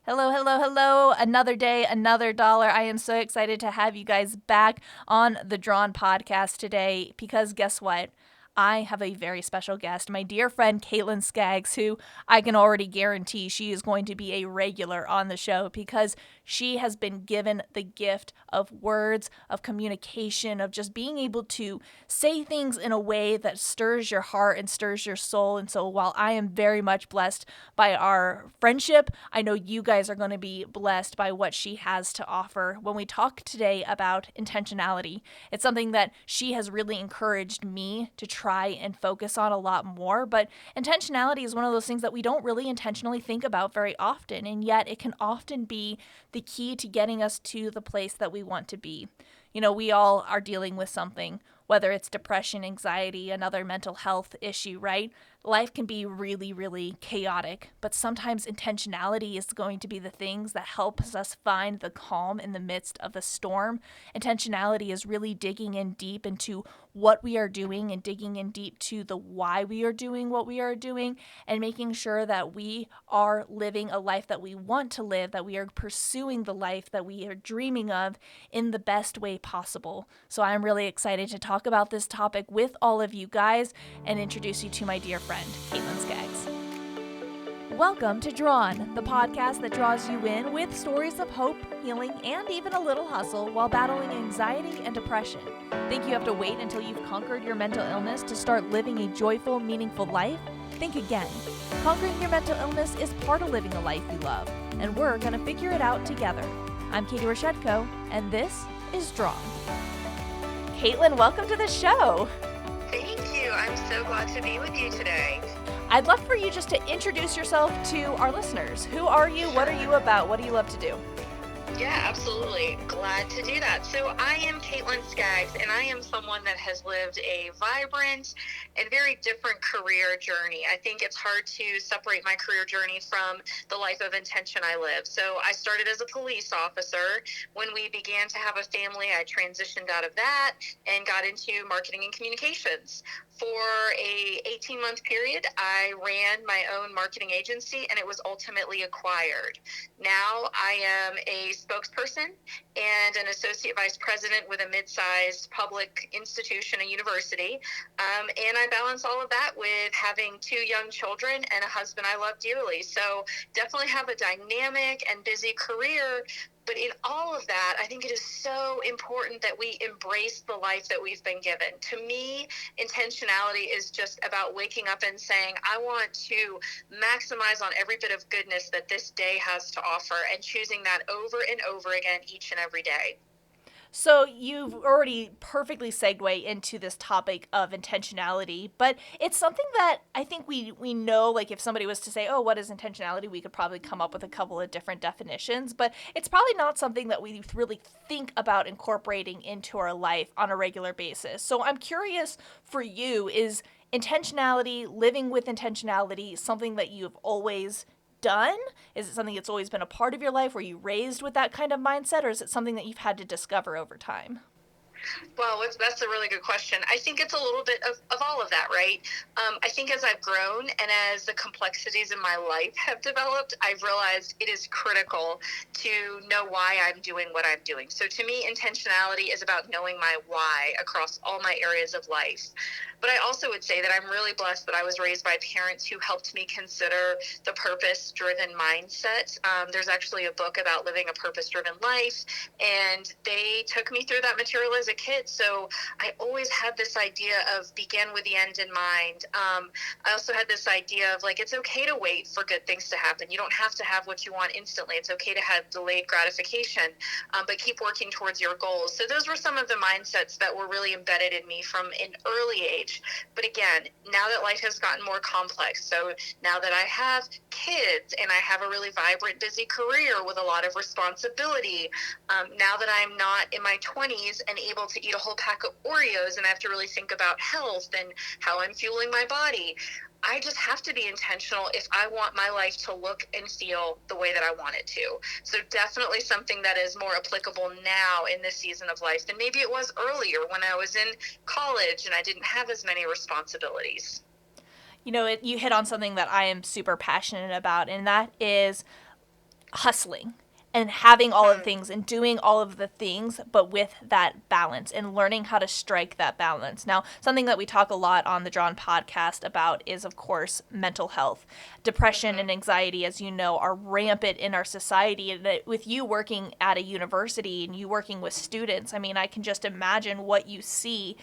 Hello, hello, hello. Another day, another dollar. I am so excited to have you guys back on the Drawn podcast today because guess what? I have a very special guest, my dear friend Caitlyn Scaggs, who I can already guarantee she is going to be a regular on the show because she has been given the gift of words, of communication, of just being able to say things in a way that stirs your heart and stirs your soul. And so while I am very much blessed by our friendship, I know you guys are going to be blessed by what she has to offer. When we talk today about intentionality, it's something that she has really encouraged me to try and focus on a lot more. But intentionality is one of those things that we don't really intentionally think about very often, and yet it can often be the key to getting us to the place that we want to be. You know, we all are dealing with something, whether it's depression, anxiety, another mental health issue, right? Life can be really, really chaotic, but sometimes intentionality is going to be the things that helps us find the calm in the midst of the storm. Intentionality is really digging in deep into what we are doing and digging in deep to the why we are doing what we are doing and making sure that we are living a life that we want to live, that we are pursuing the life that we are dreaming of in the best way possible. So I'm really excited to talk about this topic with all of you guys and introduce you to my dear friend, Caitlyn Scaggs. Welcome to Drawn, the podcast that draws you in with stories of hope, healing, and even a little hustle while battling anxiety and depression. Think you have to wait until you've conquered your mental illness to start living a joyful, meaningful life? Think again. Conquering your mental illness is part of living a life you love, and we're going to figure it out together. I'm Katie Rochetko, and this is Drawn. Caitlyn, welcome to the show. Thank you. I'm so glad to be with you today. I'd love for you just to introduce yourself to our listeners. Who are you? What are you about? What do you love to do? Yeah, absolutely. Glad to do that. So I am Caitlyn Scaggs, and I am someone that has lived a vibrant and very different career journey. I think it's hard to separate my career journey from the life of intention I live. So I started as a police officer. When we began to have a family, I transitioned out of that and got into marketing and communications. For a 18-month period, I ran my own marketing agency, and it was ultimately acquired. Now I am a spokesperson and an associate vice president with a mid-sized public institution, a university. And I balance all of that with having 2 young children and a husband I love dearly. So definitely have a dynamic and busy career. But in all of that, I think it is so important that we embrace the life that we've been given. To me, intentionality is just about waking up and saying, I want to maximize on every bit of goodness that this day has to offer and choosing that over and over again each and every day. So you've already perfectly segued into this topic of intentionality, but it's something that I think we know, like if somebody was to say, oh, what is intentionality? We could probably come up with a couple of different definitions, but it's probably not something that we really think about incorporating into our life on a regular basis. So I'm curious for you, is intentionality, living with intentionality, something that you've always done? Is it something that's always been a part of your life? Were you raised with that kind of mindset, or is it something that you've had to discover over time? Well, that's a really good question. I think it's a little bit of all of that, right? I think as I've grown and as the complexities in my life have developed, I've realized it is critical to know why I'm doing what I'm doing. So to me, intentionality is about knowing my why across all my areas of life. But I also would say that I'm really blessed that I was raised by parents who helped me consider the purpose-driven mindset. There's actually a book about living a purpose-driven life, and they took me through that material as a kid. So I always had this idea of begin with the end in mind. I also had this idea of like, it's okay to wait for good things to happen. You don't have to have what you want instantly. It's okay to have delayed gratification, but keep working towards your goals. So those were some of the mindsets that were really embedded in me from an early age. But again, now that life has gotten more complex, so now that I have kids and I have a really vibrant, busy career with a lot of responsibility, now that I'm not in my 20s and able to eat a whole pack of Oreos and I have to really think about health and how I'm fueling my body, I just have to be intentional if I want my life to look and feel the way that I want it to. So definitely something that is more applicable now in this season of life than maybe it was earlier when I was in college and I didn't have as many responsibilities. You know, you hit on something that I am super passionate about, and that is hustling and having all of the Hmm. things and doing all of the things, but with that balance and learning how to strike that balance. Now, something that we talk a lot on the Drawn podcast about is, of course, mental health. Depression Hmm. and anxiety, as you know, are rampant in our society. And with you working at a university and you working with students, I mean, I can just imagine what you see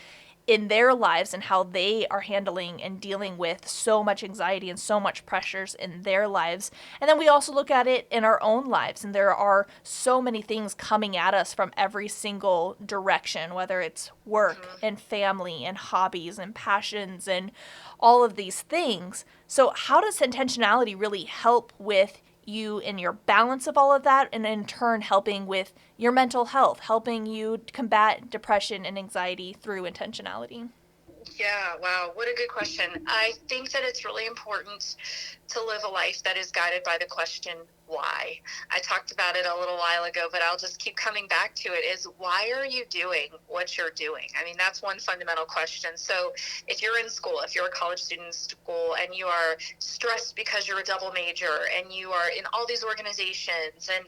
in their lives and how they are handling and dealing with so much anxiety and so much pressures in their lives. And then we also look at it in our own lives, and there are so many things coming at us from every single direction, whether it's work Hmm. and family and hobbies and passions and all of these things. So, how does intentionality really help with you in your balance of all of that, and in turn helping with your mental health, helping you combat depression and anxiety through intentionality? Yeah, wow, what a good question. I think that it's really important to live a life that is guided by the question, why? I talked about it a little while ago, but I'll just keep coming back to it is why are you doing what you're doing? I mean, that's one fundamental question. So if you're in school, if you're a college student in school and you are stressed because you're a double major and you are in all these organizations, and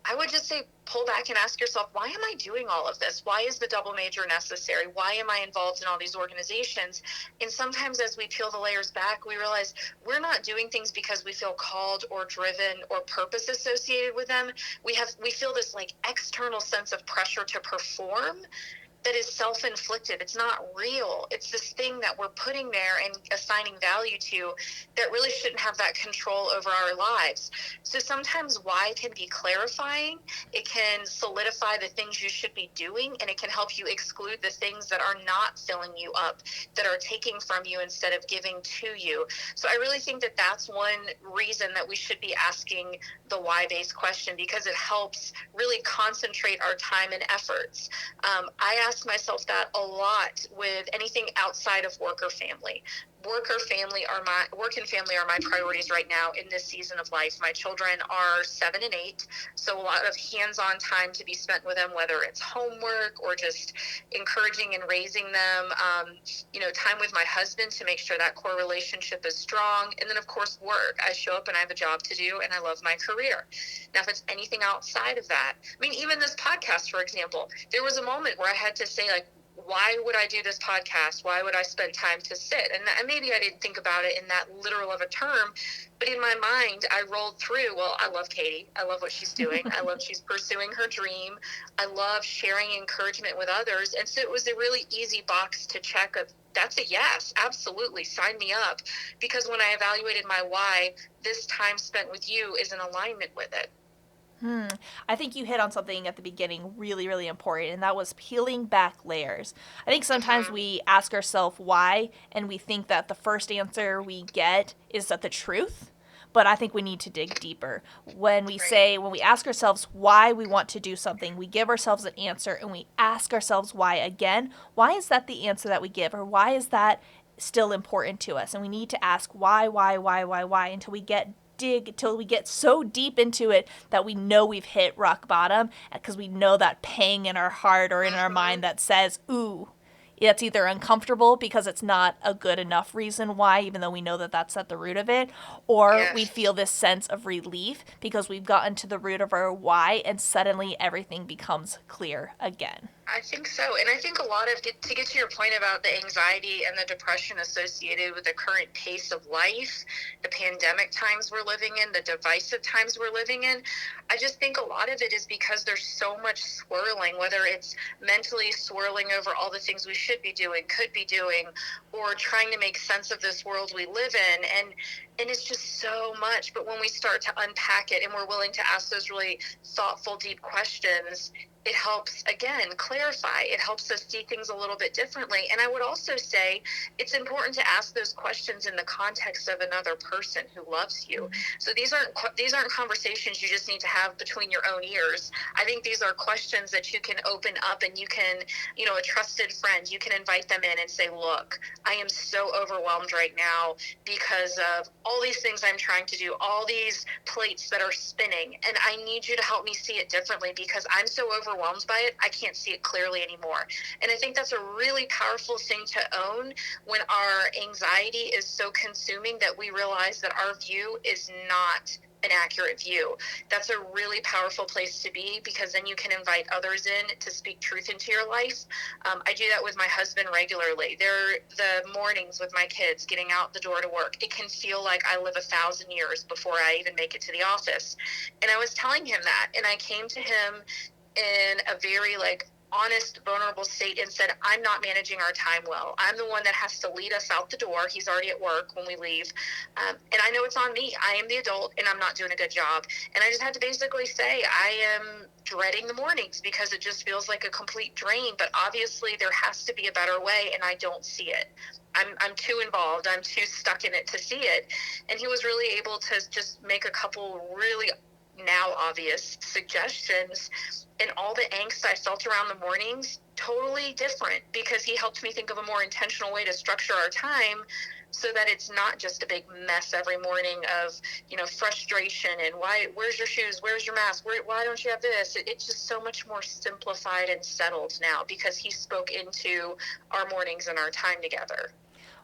I would just say pull back and ask yourself, why am I doing all of this? Why is the double major necessary? Why am I involved in all these organizations? And sometimes as we peel the layers back, we realize we're not doing things because we feel called or driven or purpose associated with them. We feel this like external sense of pressure to perform that is self-inflicted. It's not real. It's this thing that we're putting there and assigning value to that really shouldn't have that control over our lives. So sometimes why can be clarifying. It can solidify the things you should be doing, and it can help you exclude the things that are not filling you up, that are taking from you instead of giving to you. So I really think that that's one reason that we should be asking the why-based question, because it helps really concentrate our time and efforts. I ask myself that a lot with anything outside of work or family. Work and family are my priorities right now in this season of life. My children are 7 and 8, so a lot of hands-on time to be spent with them, whether it's homework or just encouraging and raising them. Time with my husband to make sure that core relationship is strong, and then of course work. I show up and I have a job to do, and I love my career. Now, if it's anything outside of that, I mean, even this podcast, for example, there was a moment where I had to say, like, why would I do this podcast? Why would I spend time to sit? And maybe I didn't think about it in that literal of a term, but in my mind, I rolled through, well, I love Katie. I love what she's doing. I love she's pursuing her dream. I love sharing encouragement with others. And so it was a really easy box to check of, that's a yes, absolutely, sign me up. Because when I evaluated my why, this time spent with you is in alignment with it. I think you hit on something at the beginning really, really important, and that was peeling back layers. I think sometimes Mm-hmm. we ask ourselves why, and we think that the first answer we get is that the truth. But I think we need to dig deeper. Right. When we ask ourselves why we want to do something, we give ourselves an answer and we ask ourselves why again. Why is that the answer that we give? Or why is that still important to us? And we need to ask why until we get so deep into it that we know we've hit rock bottom, because we know that pang in our heart or in our Mm-hmm. mind that says, ooh, it's either uncomfortable because it's not a good enough reason why, even though we know that that's at the root of it, or we Yes. feel this sense of relief because we've gotten to the root of our why and suddenly everything becomes clear again. I think so. And I think a lot of, to get to your point about the anxiety and the depression associated with the current pace of life, the pandemic times we're living in, the divisive times we're living in, I just think a lot of it is because there's so much swirling, whether it's mentally swirling over all the things we should be doing, could be doing, or trying to make sense of this world we live in. And it's just so much. But when we start to unpack it and we're willing to ask those really thoughtful, deep questions, it helps, again, clarify. It helps us see things a little bit differently. And I would also say it's important to ask those questions in the context of another person who loves you. So these aren't conversations you just need to have between your own ears. I think these are questions that you can open up, and you can, a trusted friend, you can invite them in and say, look, I am so overwhelmed right now because of all these things I'm trying to do, all these plates that are spinning, and I need you to help me see it differently because I'm so overwhelmed by it, I can't see it clearly anymore. And I think that's a really powerful thing to own when our anxiety is so consuming that we realize that our view is not an accurate view. That's a really powerful place to be, because then you can invite others in to speak truth into your life. I do that with my husband regularly. The mornings with my kids getting out the door to work, it can feel like I live 1,000 years before I even make it to the office. And I was telling him that, and I came to him in a very honest, vulnerable state and said, I'm not managing our time well. I'm the one that has to lead us out the door. He's already at work when we leave. And I know it's on me. I am the adult and I'm not doing a good job. And I just had to basically say, I am dreading the mornings because it just feels like a complete drain. But obviously there has to be a better way, and I don't see it. I'm too involved. I'm too stuck in it to see it. And he was really able to just make a couple really now obvious suggestions, and all the angst I felt around the mornings totally different, because he helped me think of a more intentional way to structure our time, so that it's not just a big mess every morning of frustration and where's your shoes, where's your mask, why don't you have this. It's just so much more simplified and settled now, because he spoke into our mornings and our time together.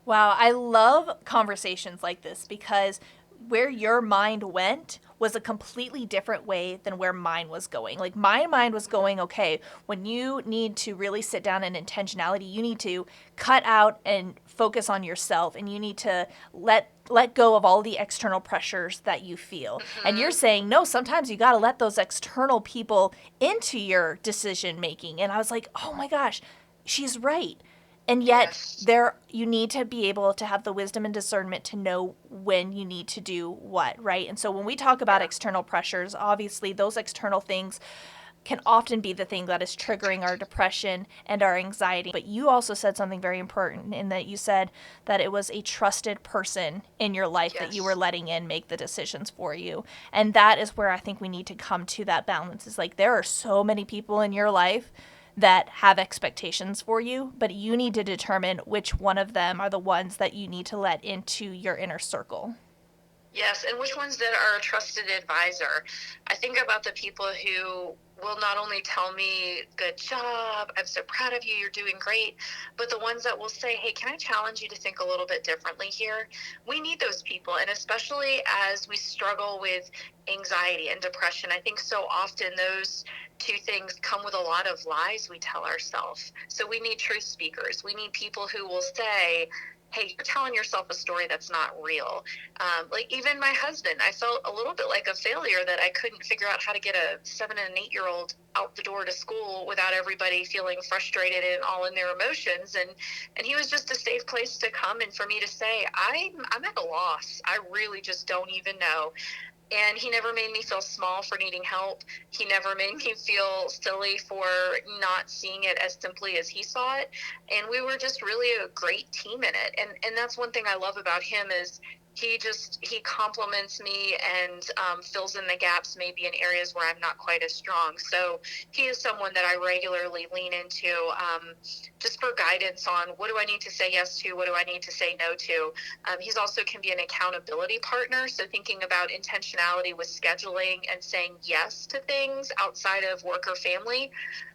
Wow, I love conversations like this because where your mind went was a completely different way than where mine was going. Like my mind was going, okay, when you need to really sit down in intentionality, you need to cut out and focus on yourself, and you need to let go of all the external pressures that you feel. And you're Mm-hmm. saying, no, sometimes you got to let those external people into your decision making. And I was like, oh my gosh, she's right. And yet Yes. there you need to be able to have the wisdom and discernment to know when you need to do what, right? And so when we talk about Yeah. external pressures, obviously those external things can often be the thing that is triggering our depression and our anxiety. But you also said something very important in that you said that it was a trusted person in your life that you were Yes. letting in make the decisions for you. And that is where I think we need to come to that balance. Is like there are so many people in your life that have expectations for you, but you need to determine which one of them are the ones that you need to let into your inner circle. Yes, and which ones that are a trusted advisor. I think about the people who will not only tell me, good job, I'm so proud of you, you're doing great, but the ones that will say, hey, can I challenge you to think a little bit differently here? We need those people, and especially as we struggle with anxiety and depression, I think so often those two things come with a lot of lies we tell ourselves. So we need truth speakers. We need people who will say, hey, you're telling yourself a story that's not real. Even my husband, I felt a little bit like a failure that I couldn't figure out how to get a 7 and 8 year old out the door to school without everybody feeling frustrated and all in their emotions. And he was just a safe place to come and for me to say, I'm at a loss. I really just don't even know. And he never made me feel small for needing help. He never made me feel silly for not seeing it as simply as he saw it. And we were just really a great team in it. And that's one thing I love about him is he compliments me and fills in the gaps maybe in areas where I'm not quite as strong. So he is someone that I regularly lean into just for guidance on what do I need to say yes to, what do I need to say no to. He's also can be an accountability partner. So thinking about intentionality with scheduling and saying yes to things outside of work or family,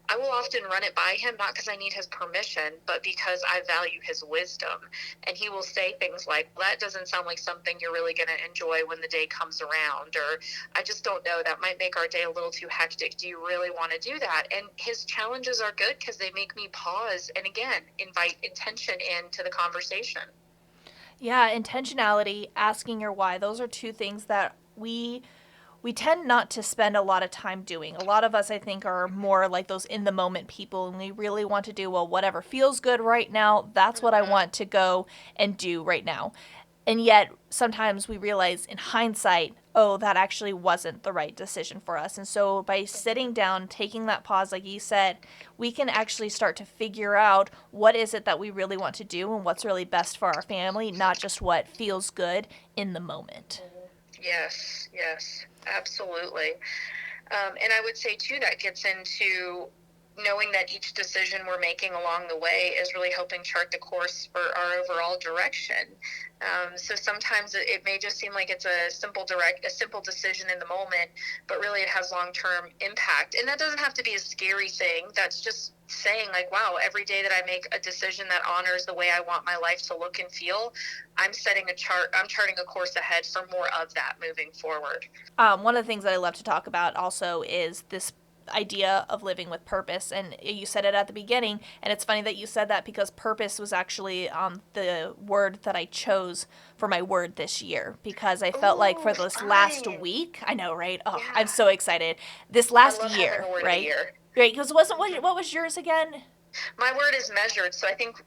I will often run it by him, not because I need his permission, but because I value his wisdom. And he will say things like, well, that doesn't sound like something you're really going to enjoy when the day comes around. Or I just don't know, that might make our day a little too hectic. Do you really want to do that? And his challenges are good because they make me pause and again, invite intention into the conversation. Yeah, intentionality, asking your why. Those are two things that we tend not to spend a lot of time doing. A lot of us, I think, are more like those in the moment people, and we really want to do, well, whatever feels good right now, that's what I Mm-hmm. want to go and do right now. And yet, sometimes we realize in hindsight, oh, that actually wasn't the right decision for us. And so, by sitting down, taking that pause, like you said, we can actually start to figure out what is it that we really want to do and what's really best for our family, not just what feels good in the moment. Yes, yes, absolutely. And I would say too that gets into knowing that each decision we're making along the way is really helping chart the course for our overall direction. So sometimes it may just seem like it's a simple decision in the moment, but really it has long-term impact. And that doesn't have to be a scary thing. That's just saying like, wow, every day that I make a decision that honors the way I want my life to look and feel, I'm charting a course ahead for more of that moving forward. One of the things that I love to talk about also is this idea of living with purpose, and you said it at the beginning, and it's funny that you said that because purpose was actually the word that I chose for my word this year, because I felt like Ooh, for this last fun. week, I know, right? Oh, I'm Yeah. so excited. This I last love having year, a word of the right? year. Right, because what was yours again? My word is measured, so I think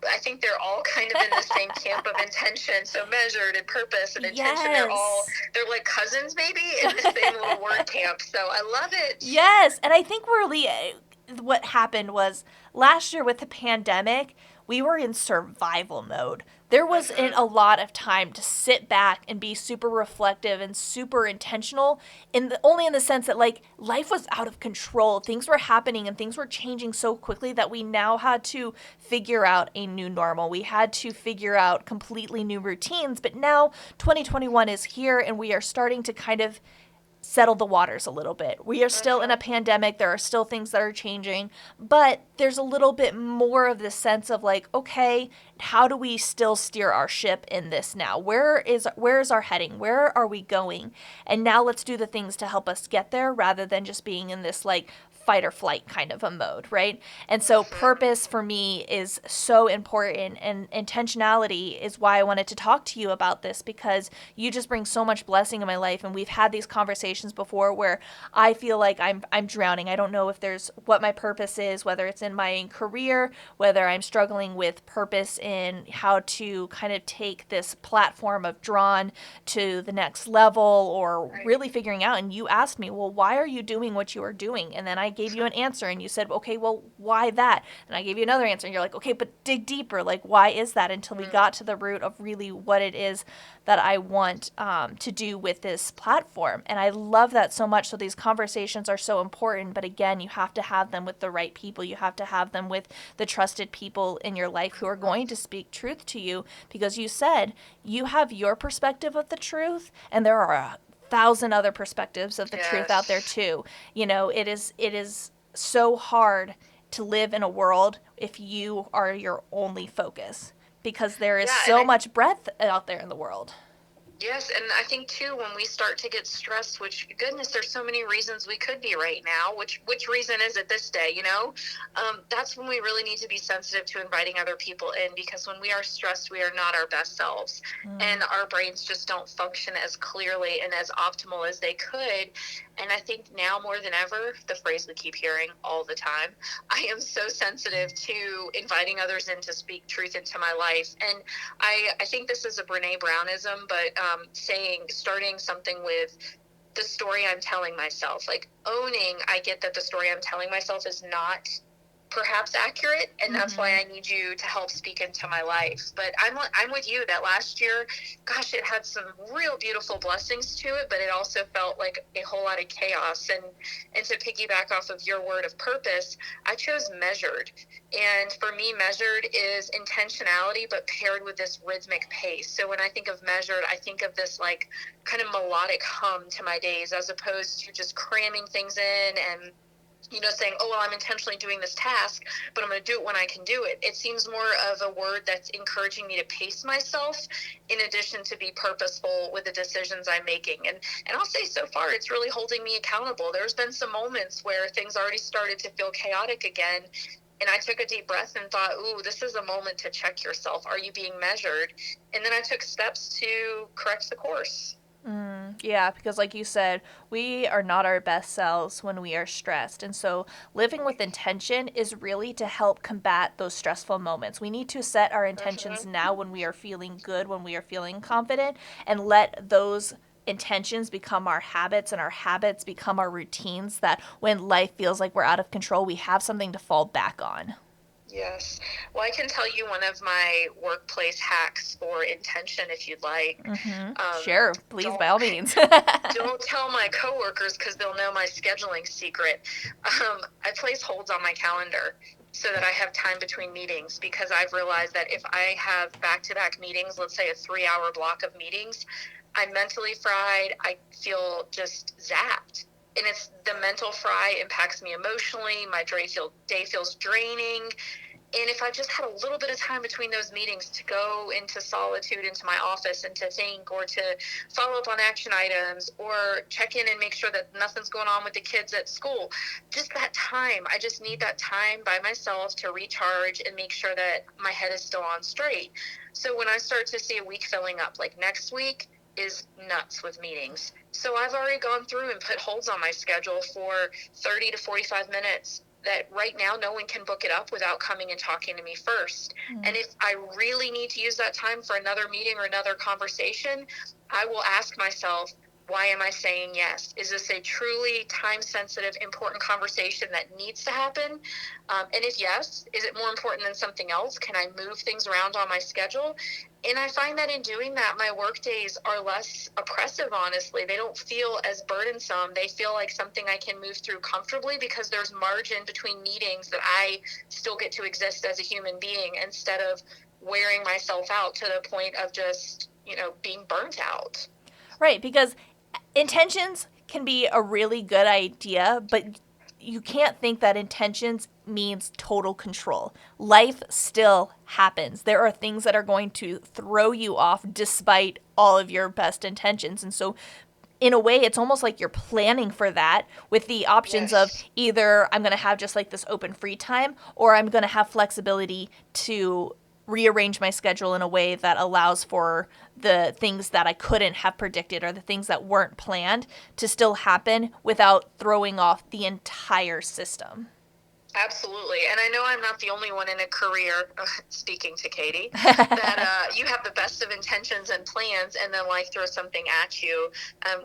they're all kind of in the same camp of intention. So measured and purpose and intention, Yes. they're like cousins maybe in the same little word camp. So I love it. Yes, and I think really what happened was last year with the pandemic, we were in survival mode. There wasn't a Mm-hmm. lot of time to sit back and be super reflective and super intentional only in the sense that like life was out of control. Things were happening and things were changing so quickly that we now had to figure out a new normal. We had to figure out completely new routines, but now 2021 is here and we are starting to kind of settle the waters a little bit. We are still in a Mm-hmm. pandemic. There are still things that are changing, but there's a little bit more of this sense of like, okay, how do we still steer our ship in this now? Where is our heading? Where are we going? And now let's do the things to help us get there rather than just being in this like fight or flight kind of a mode, right? And so Mm-hmm. purpose for me is so important, and intentionality is why I wanted to talk to you about this, because you just bring so much blessing in my life, and we've had these conversations before where I feel like I'm drowning. I don't know if there's what my purpose is, whether it's in my career, whether I'm struggling with purpose in how to kind of take this platform of Drawn to the next level, or Right. really figuring out. And you asked me, well, why are you doing what you are doing? And then I gave you an answer, and you said, okay, well, why that? And I gave you another answer, and you're like, okay, but dig deeper. Like, why is that? Until we Mm-hmm. got to the root of really what it is that I want to do with this platform. And I love that so much. So these conversations are so important. But again, you have to have them with the right people. You have to have them with the trusted people in your life who are going to speak truth to you, because you said you have your perspective of the truth, and there are a thousand other perspectives of the truth out there Yes. too. It is so hard to live in a world if you are your only focus, because there is Yeah, and so much breadth out there in the world. yes, and I think too when we start to get stressed, which goodness, there's so many reasons we could be right now. Which reason is it this day? That's when we really need to be sensitive to inviting other people in, because when we are stressed, we are not our best selves, and our brains just don't function as clearly and as optimal as they could. And I think now more than ever, the phrase we keep hearing all the time, I am so sensitive to inviting others in to speak truth into my life. And I think this is a Brene Brownism, but starting something with the story I'm telling myself, like owning, I get that the story I'm telling myself is not perhaps accurate, and that's why I need you to help speak into my life. But I'm with you that last year, gosh, it had some real beautiful blessings to it, but it also felt like a whole lot of chaos. And to piggyback off of your word of purpose, I chose measured. And for me, measured is intentionality, but paired with this rhythmic pace. So when I think of measured, I think of this like kind of melodic hum to my days, as opposed to just cramming things in and saying, oh, well, I'm intentionally doing this task, but I'm going to do it when I can do it. It seems more of a word that's encouraging me to pace myself, in addition to be purposeful with the decisions I'm making. And I'll say so far, it's really holding me accountable. There's been some moments where things already started to feel chaotic again. And I took a deep breath and thought, ooh, this is a moment to check yourself. Are you being measured? And then I took steps to correct the course. Yeah, because like you said, we are not our best selves when we are stressed. And so living with intention is really to help combat those stressful moments. We need to set our intentions Mm-hmm. now when we are feeling good, when we are feeling confident, and let those intentions become our habits, and our habits become our routines, that when life feels like we're out of control, we have something to fall back on. Yes. Well, I can tell you one of my workplace hacks for intention if you'd like. Mm-hmm. Um, Sure, please, by don't all means. don't tell my coworkers because they'll know my scheduling secret. I place holds on my calendar so that I have time between meetings, because I've realized that if I have back-to-back meetings, let's say a 3-hour block of meetings, I'm mentally fried. I feel just zapped. And it's the mental fry impacts me emotionally. My day feels draining. And if I just had a little bit of time between those meetings to go into solitude, into my office, and to think, or to follow up on action items, or check in and make sure that nothing's going on with the kids at school, just that time. I just need that time by myself to recharge and make sure that my head is still on straight. So when I start to see a week filling up, like next week is nuts with meetings. So I've already gone through and put holds on my schedule for 30 to 45 minutes that right now no one can book it up without coming and talking to me first. And if I really need to use that time for another meeting or another conversation, I will ask myself, why am I saying yes? Is this a truly time sensitive, important conversation that needs to happen? And if yes, is it more important than something else? Can I move things around on my schedule? And I find that in doing that, my work days are less oppressive, honestly. They don't feel as burdensome. They feel like something I can move through comfortably because there's margin between meetings that I still get to exist as a human being instead of wearing myself out to the point of just, being burnt out. Right, because intentions can be a really good idea, but you can't think that intentions means total control. Life still happens. There are things that are going to throw you off despite all of your best intentions. And so, in a way, it's almost like you're planning for that with the options of Yes. either I'm going to have just like this open free time, or I'm going to have flexibility to rearrange my schedule in a way that allows for the things that I couldn't have predicted or the things that weren't planned to still happen without throwing off the entire system. Absolutely. And I know I'm not the only one in a career, speaking to Katie, that you have the best of intentions and plans, and then life throws something at you.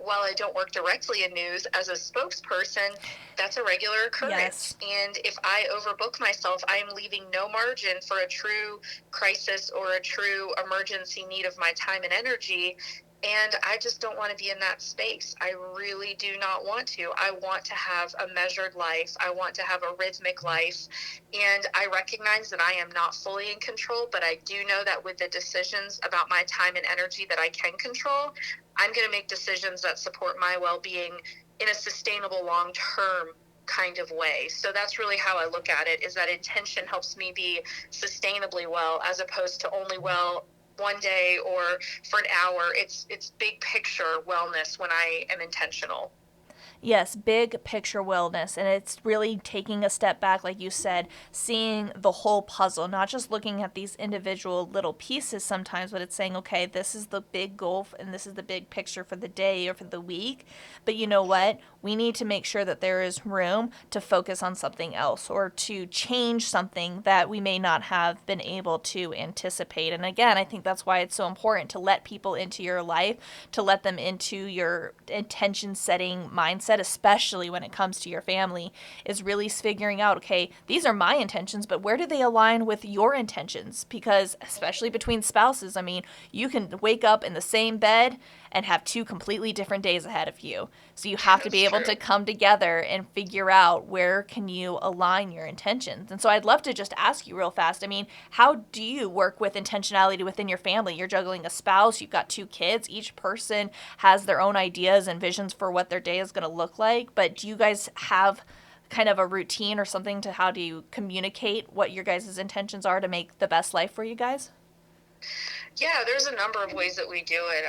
While I don't work directly in news as a spokesperson, that's a regular Yes. occurrence. And if I overbook myself, I am leaving no margin for a true crisis or a true emergency need of my time and energy. And I just don't want to be in that space. I really do not want to. I want to have a measured life. I want to have a rhythmic life. And I recognize that I am not fully in control, but I do know that with the decisions about my time and energy that I can control, I'm going to make decisions that support my well being in a sustainable, long term kind of way. So that's really how I look at it, is that intention helps me be sustainably well as opposed to only well one day or for an hour. It's big picture wellness when I am intentional. Yes, big picture wellness. And it's really taking a step back, like you said, seeing the whole puzzle, not just looking at these individual little pieces sometimes, but it's saying, okay, this is the big goal and this is the big picture for the day or for the week. But you know what? We need to make sure that there is room to focus on something else or to change something that we may not have been able to anticipate. And again, I think that's why it's so important to let people into your life, to let them into your intention setting mindset, especially when it comes to your family, is really figuring out, okay, these are my intentions, but where do they align with your intentions? Because especially between spouses, I mean, you can wake up in the same bed and have two completely different days ahead of you. So you have to That's be able true. to come together and figure out where can you align your intentions. And so I'd love to just ask you real fast. I mean, how do you work with intentionality within your family? You're juggling a spouse, you've got two kids. Each person has their own ideas and visions for what their day is going to look like. But do you guys have kind of a routine or something to how do you communicate what your guys' intentions are to make the best life for you guys? Yeah, there's a number of ways that we do it.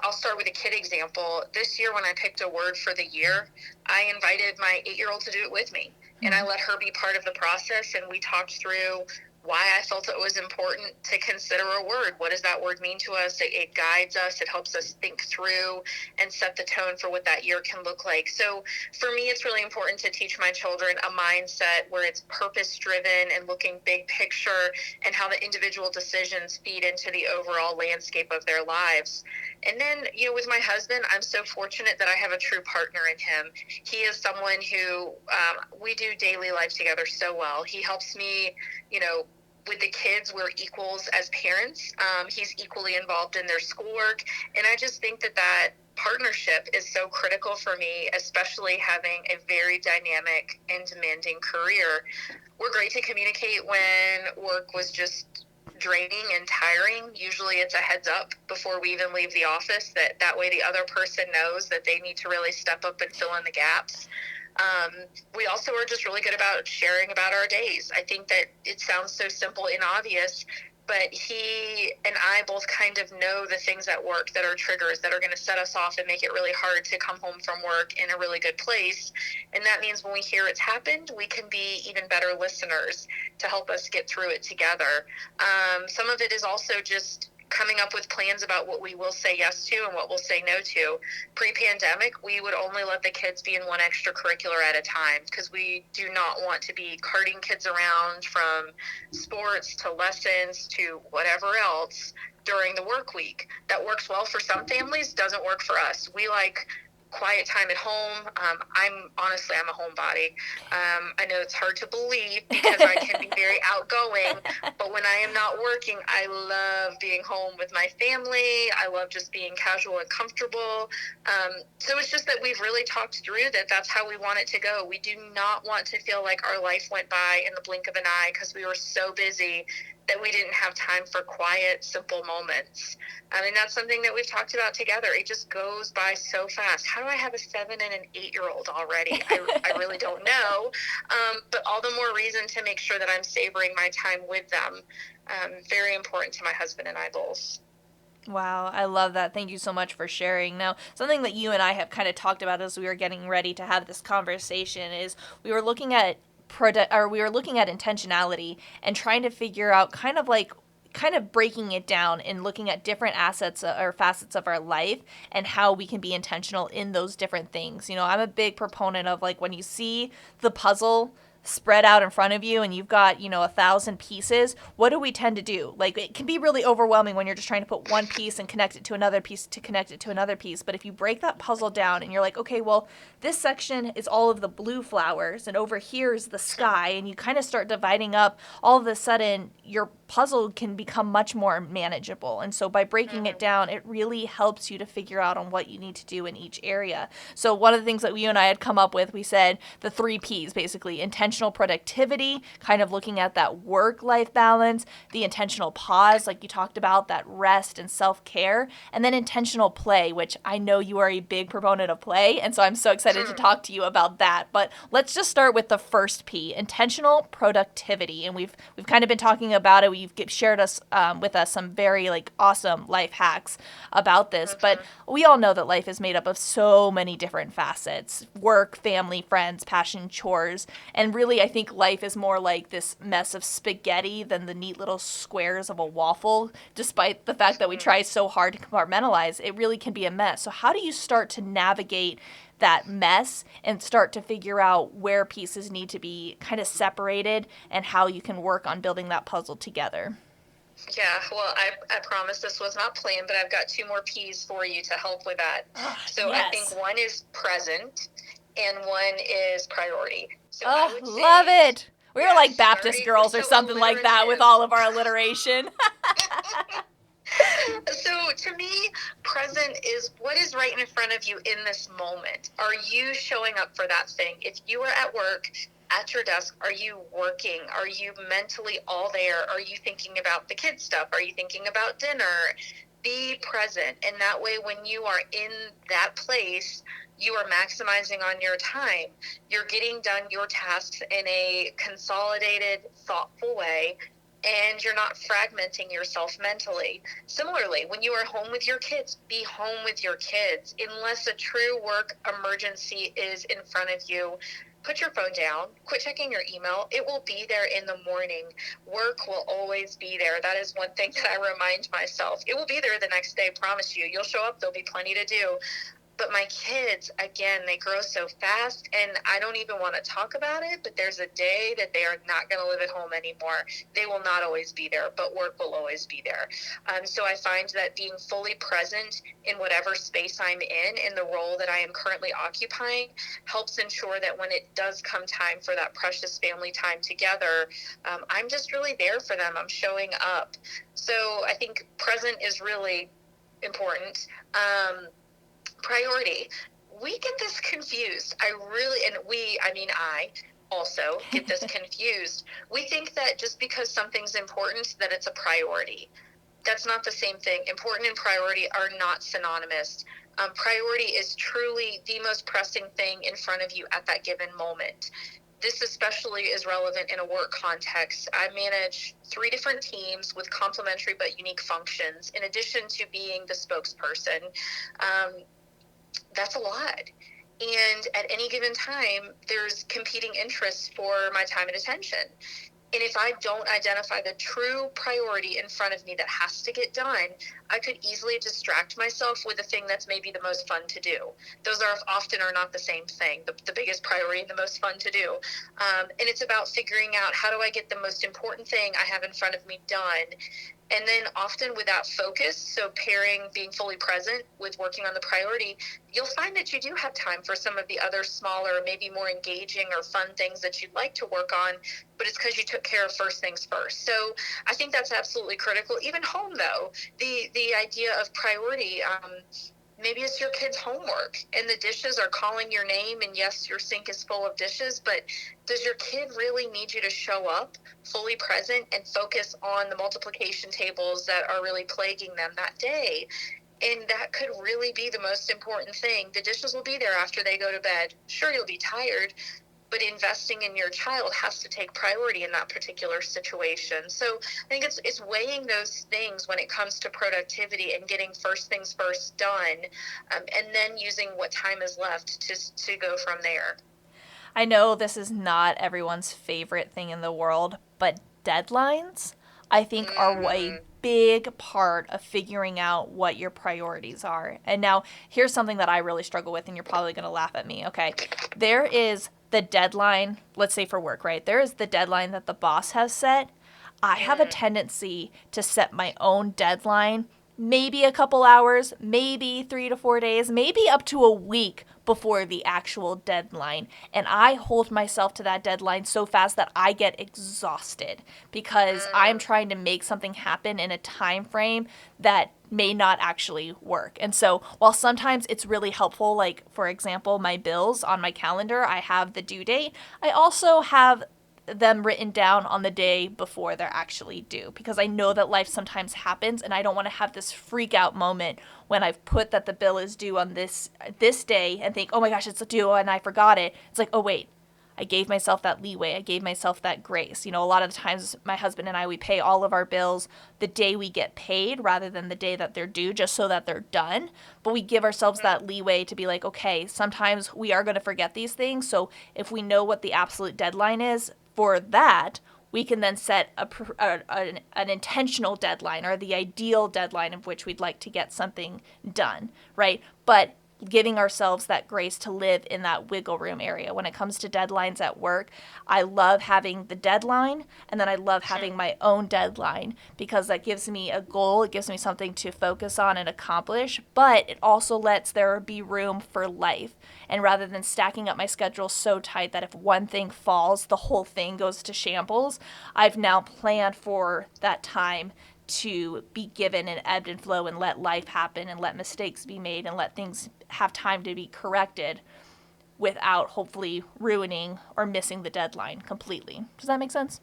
I'll start with a kid example. This year, when I picked a word for the year, I invited my 8-year-old to do it with me. And I let her be part of the process. And we talked through why I felt it was important to consider a word. What does that word mean to us? It guides us. It helps us think through and set the tone for what that year can look like. So for me, it's really important to teach my children a mindset where it's purpose driven and looking big picture, and how the individual decisions feed into the overall landscape of their lives. And then, with my husband, I'm so fortunate that I have a true partner in him. He is someone who we do daily life together so well. He helps me, with the kids. We're equals as parents. He's equally involved in their schoolwork. And I just think that partnership is so critical for me, especially having a very dynamic and demanding career. We're great to communicate when work was just draining and tiring. Usually it's a heads up before we even leave the office, that way the other person knows that they need to really step up and fill in the gaps. We also are just really good about sharing about our days. I think that it sounds so simple and obvious, but he and I both kind of know the things at work that are triggers that are going to set us off and make it really hard to come home from work in a really good place. And that means when we hear it's happened, we can be even better listeners to help us get through it together. Some of it is also just coming up with plans about what we will say yes to and what we'll say no to. Pre-pandemic, we would only let the kids be in one extracurricular at a time, because we do not want to be carting kids around from sports to lessons to whatever else during the work week. That works well for some families, doesn't work for us. We like quiet time at home. I'm a homebody. I know it's hard to believe because I can be very outgoing, but when I am not working, I love being home with my family. I love just being casual and comfortable. So it's just that we've really talked through that's how we want it to go. We do not want to feel like our life went by in the blink of an eye because we were so busy that we didn't have time for quiet, simple moments. And that's something that we've talked about together. It just goes by so fast. How do I have a 7 and an 8-year-old already? I really don't know. But all the more reason to make sure that I'm savoring my time with them. Very important to my husband and I both. Wow, I love that. Thank you so much for sharing. Now, something that you and I have kind of talked about as we were getting ready to have this conversation is we were looking at intentionality and trying to figure out kind of breaking it down and looking at different assets or facets of our life and how we can be intentional in those different things. I'm a big proponent of when you see the puzzle spread out in front of you and you've got 1,000 pieces, what do we tend to do? It can be really overwhelming when you're just trying to put one piece and connect it to another piece to connect it to another piece. But if you break that puzzle down and you're like, okay, well, this section is all of the blue flowers and over here is the sky, and you kind of start dividing up, all of a sudden your puzzle can become much more manageable. And so by breaking it down, it really helps you to figure out on what you need to do in each area. So one of the things that you and I had come up with, we said the 3 Ps, basically: intentional productivity, kind of looking at that work-life balance; the intentional pause, like you talked about, that rest and self-care; and then intentional play, which I know you are a big proponent of play, and so I'm so excited to talk to you about that. But let's just start with the first P, intentional productivity. And we've kind of been talking about it. You've shared with us some very awesome life hacks about this, but we all know that life is made up of so many different facets: work, family, friends, passion, chores. And really, I think life is more like this mess of spaghetti than the neat little squares of a waffle. Despite the fact that we try so hard to compartmentalize, it really can be a mess. So how do you start to navigate that mess and start to figure out where pieces need to be kind of separated and how you can work on building that puzzle together? Yeah, well, I promise this was not planned, but I've got 2 more P's for you to help with that. So yes. I think one is present and one is priority. So I would love say, it. We were like Baptist girls or something like that with all of our alliteration. So to me, present is what is right in front of you in this moment. Are you showing up for that thing? If you are at work, at your desk, are you working? Are you mentally all there? Are you thinking about the kids stuff? Are you thinking about dinner? Be present. And that way, when you are in that place, you are maximizing on your time. You're getting done your tasks in a consolidated, thoughtful way, and you're not fragmenting yourself mentally. Similarly, when you are home with your kids, be home with your kids. Unless a true work emergency is in front of you, put your phone down, quit checking your email. It will be there in the morning. Work will always be there. That is one thing that I remind myself. It will be there the next day, promise you. You'll show up, there'll be plenty to do. But my kids, again, they grow so fast, and I don't even want to talk about it, but there's a day that they are not going to live at home anymore. They will not always be there, but work will always be there. So I find that being fully present in whatever space I'm in the role that I am currently occupying, helps ensure that when it does come time for that precious family time together, I'm just really there for them. I'm showing up. So I think present is really important. Priority. We get this confused. I also get this confused. We think that just because something's important, that it's a priority. That's not the same thing. Important and priority are not synonymous. Priority is truly the most pressing thing in front of you at that given moment. This especially is relevant in a work context. I manage 3 different teams with complementary but unique functions, in addition to being the spokesperson. That's a lot. And at any given time, there's competing interests for my time and attention. And if I don't identify the true priority in front of me that has to get done, I could easily distract myself with the thing that's maybe the most fun to do. Those are often are not the same thing, the biggest priority and the most fun to do. And it's about figuring out, how do I get the most important thing I have in front of me done? And then often without focus, so pairing being fully present with working on the priority, you'll find that you do have time for some of the other smaller, maybe more engaging or fun things that you'd like to work on, but it's because you took care of first things first. So I think that's absolutely critical. Even home, though, the idea of priority, maybe it's your kid's homework and the dishes are calling your name, and yes, your sink is full of dishes, but does your kid really need you to show up fully present and focus on the multiplication tables that are really plaguing them that day? And that could really be the most important thing. The dishes will be there after they go to bed. Sure, you'll be tired, but investing in your child has to take priority in that particular situation. So I think it's weighing those things when it comes to productivity and getting first things first done, and then using what time is left to go from there. I know this is not everyone's favorite thing in the world, but deadlines, I think, are a Mm-hmm. big part of figuring out what your priorities are. And now, here's something that I really struggle with, and you're probably going to laugh at me. Okay. There is the deadline, let's say for work, right? There is the deadline that the boss has set. I have a Mm-hmm. tendency to set my own deadline maybe a couple hours, maybe 3 to 4 days, maybe up to a week before the actual deadline. And I hold myself to that deadline so fast that I get exhausted because I'm Mm. trying to make something happen in a time frame that may not actually work. And so while sometimes it's really helpful, like for example, my bills on my calendar, I have the due date, I also have them written down on the day before they're actually due, because I know that life sometimes happens and I don't want to have this freak out moment when I've put that the bill is due on this day and think, "Oh my gosh, it's due," and I forgot it. It's like, "Oh wait, I gave myself that leeway. I gave myself that grace." You know, a lot of the times my husband and I, we pay all of our bills the day we get paid rather than the day that they're due, just so that they're done. But we give ourselves that leeway to be like, okay, sometimes we are going to forget these things. So if we know what the absolute deadline is for that, we can then set an intentional deadline, or the ideal deadline of which we'd like to get something done, right? But giving ourselves that grace to live in that wiggle room area. When it comes to deadlines at work, I love having the deadline, and then I love having my own deadline, because that gives me a goal, it gives me something to focus on and accomplish, but it also lets there be room for life. And rather than stacking up my schedule so tight that if one thing falls, the whole thing goes to shambles, I've now planned for that time to be given and ebbed and flow, and let life happen and let mistakes be made and let things have time to be corrected without hopefully ruining or missing the deadline completely. Does that make sense?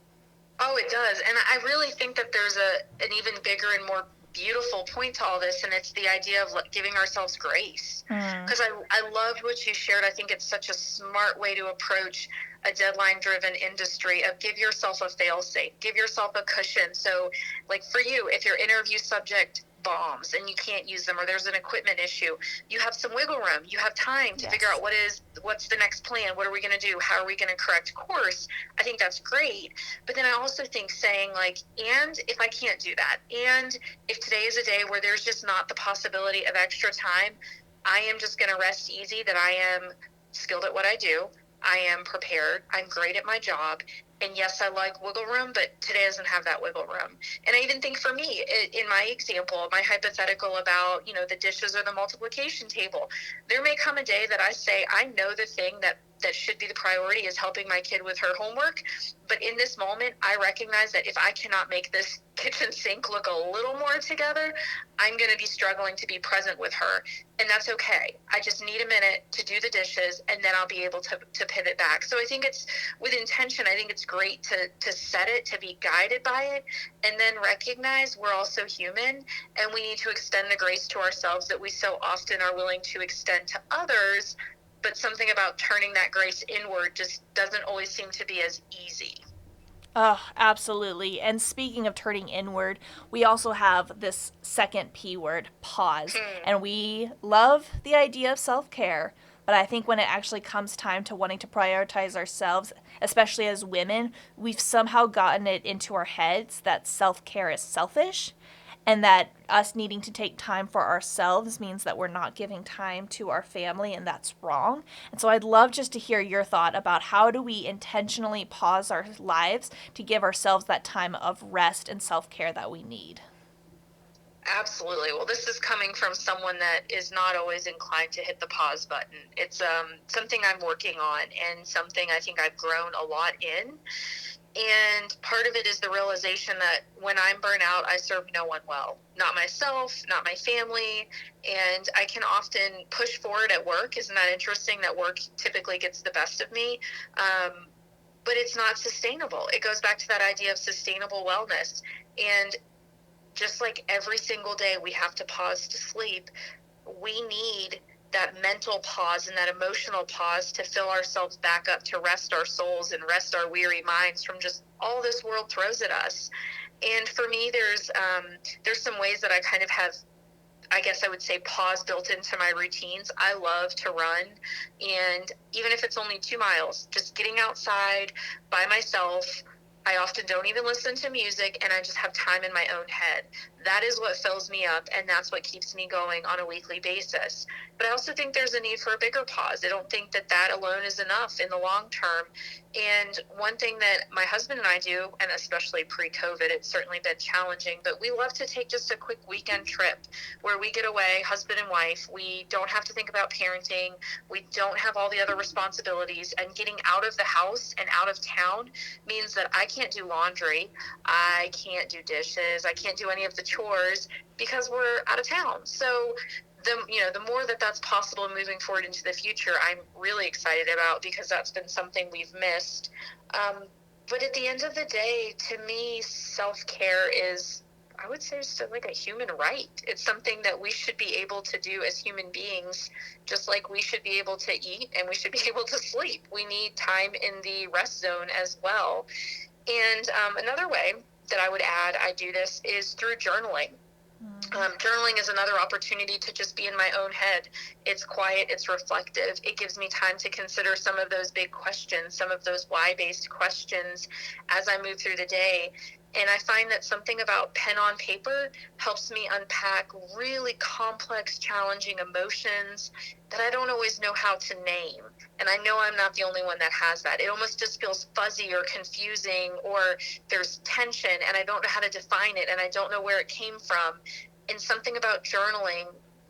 Oh, it does. And I really think that there's an even bigger and more beautiful point to all this, and it's the idea of giving ourselves grace. Mm. Because I loved what you shared. I think it's such a smart way to approach a deadline-driven industry, of give yourself a fail-safe, give yourself a cushion. So, like for you, if your interview subject bombs and you can't use them, or there's an equipment issue, you have some wiggle room. You have time to figure out what's the next plan. What are we going to do? How are we going to correct course? I think that's great. But then I also think saying like, and if I can't do that, and if today is a day where there's just not the possibility of extra time, I am just going to rest easy that I am skilled at what I do. I am prepared. I'm great at my job. And yes, I like wiggle room, but today doesn't have that wiggle room. And I even think for me, in my example, my hypothetical about, the dishes or the multiplication table, there may come a day that I say, I know the thing that should be the priority is helping my kid with her homework. But in this moment, I recognize that if I cannot make this kitchen sink look a little more together, I'm going to be struggling to be present with her. And that's okay. I just need a minute to do the dishes, and then I'll be able to pivot back. So I think it's with intention. I think it's great to set it, to be guided by it, and then recognize we're also human, and we need to extend the grace to ourselves that we so often are willing to extend to others. But something about turning that grace inward just doesn't always seem to be as easy. Oh, absolutely. And speaking of turning inward, we also have this second P word, pause. And we love the idea of self care, but I think when it actually comes time to wanting to prioritize ourselves, especially as women, we've somehow gotten it into our heads that self care is selfish, and that us needing to take time for ourselves means that we're not giving time to our family, and that's wrong. And so I'd love just to hear your thought about how do we intentionally pause our lives to give ourselves that time of rest and self-care that we need. Absolutely. Well, this is coming from someone that is not always inclined to hit the pause button. It's something I'm working on, and something I think I've grown a lot in. And part of it is the realization that when I'm burnt out, I serve no one well. Not myself, not my family. And I can often push forward at work. Isn't that interesting that work typically gets the best of me? But it's not sustainable. It goes back to that idea of sustainable wellness. And just like every single day we have to pause to sleep, we need that mental pause and that emotional pause to fill ourselves back up, to rest our souls and rest our weary minds from just all this world throws at us. And for me, there's some ways that I kind of have, I guess I would say, pause built into my routines. I love to run, and even if it's only 2 miles, just getting outside by myself. I often don't even listen to music, and I just have time in my own head. That is what fills me up, and that's what keeps me going on a weekly basis. But I also think there's a need for a bigger pause. I don't think that alone is enough in the long term. And one thing that my husband and I do, and especially pre-COVID, it's certainly been challenging, but we love to take just a quick weekend trip where we get away, husband and wife. We don't have to think about parenting. We don't have all the other responsibilities, and getting out of the house and out of town means that I can't do laundry, I can't do dishes, I can't do any of the chores because we're out of town. So the more that's possible moving forward into the future, I'm really excited about, because that's been something we've missed. But at the end of the day, to me, self-care is, I would say, it's like a human right. It's something that we should be able to do as human beings, just like we should be able to eat and we should be able to sleep. We need time in the rest zone as well. And another way that I would add, I do this, is through journaling. Journaling is another opportunity to just be in my own head. It's quiet, it's reflective. It gives me time to consider some of those big questions, some of those why-based questions as I move through the day. And I find that something about pen on paper helps me unpack really complex, challenging emotions that I don't always know how to name. And I know I'm not the only one that has that. It almost just feels fuzzy or confusing, or there's tension and I don't know how to define it and I don't know where it came from. And something about journaling,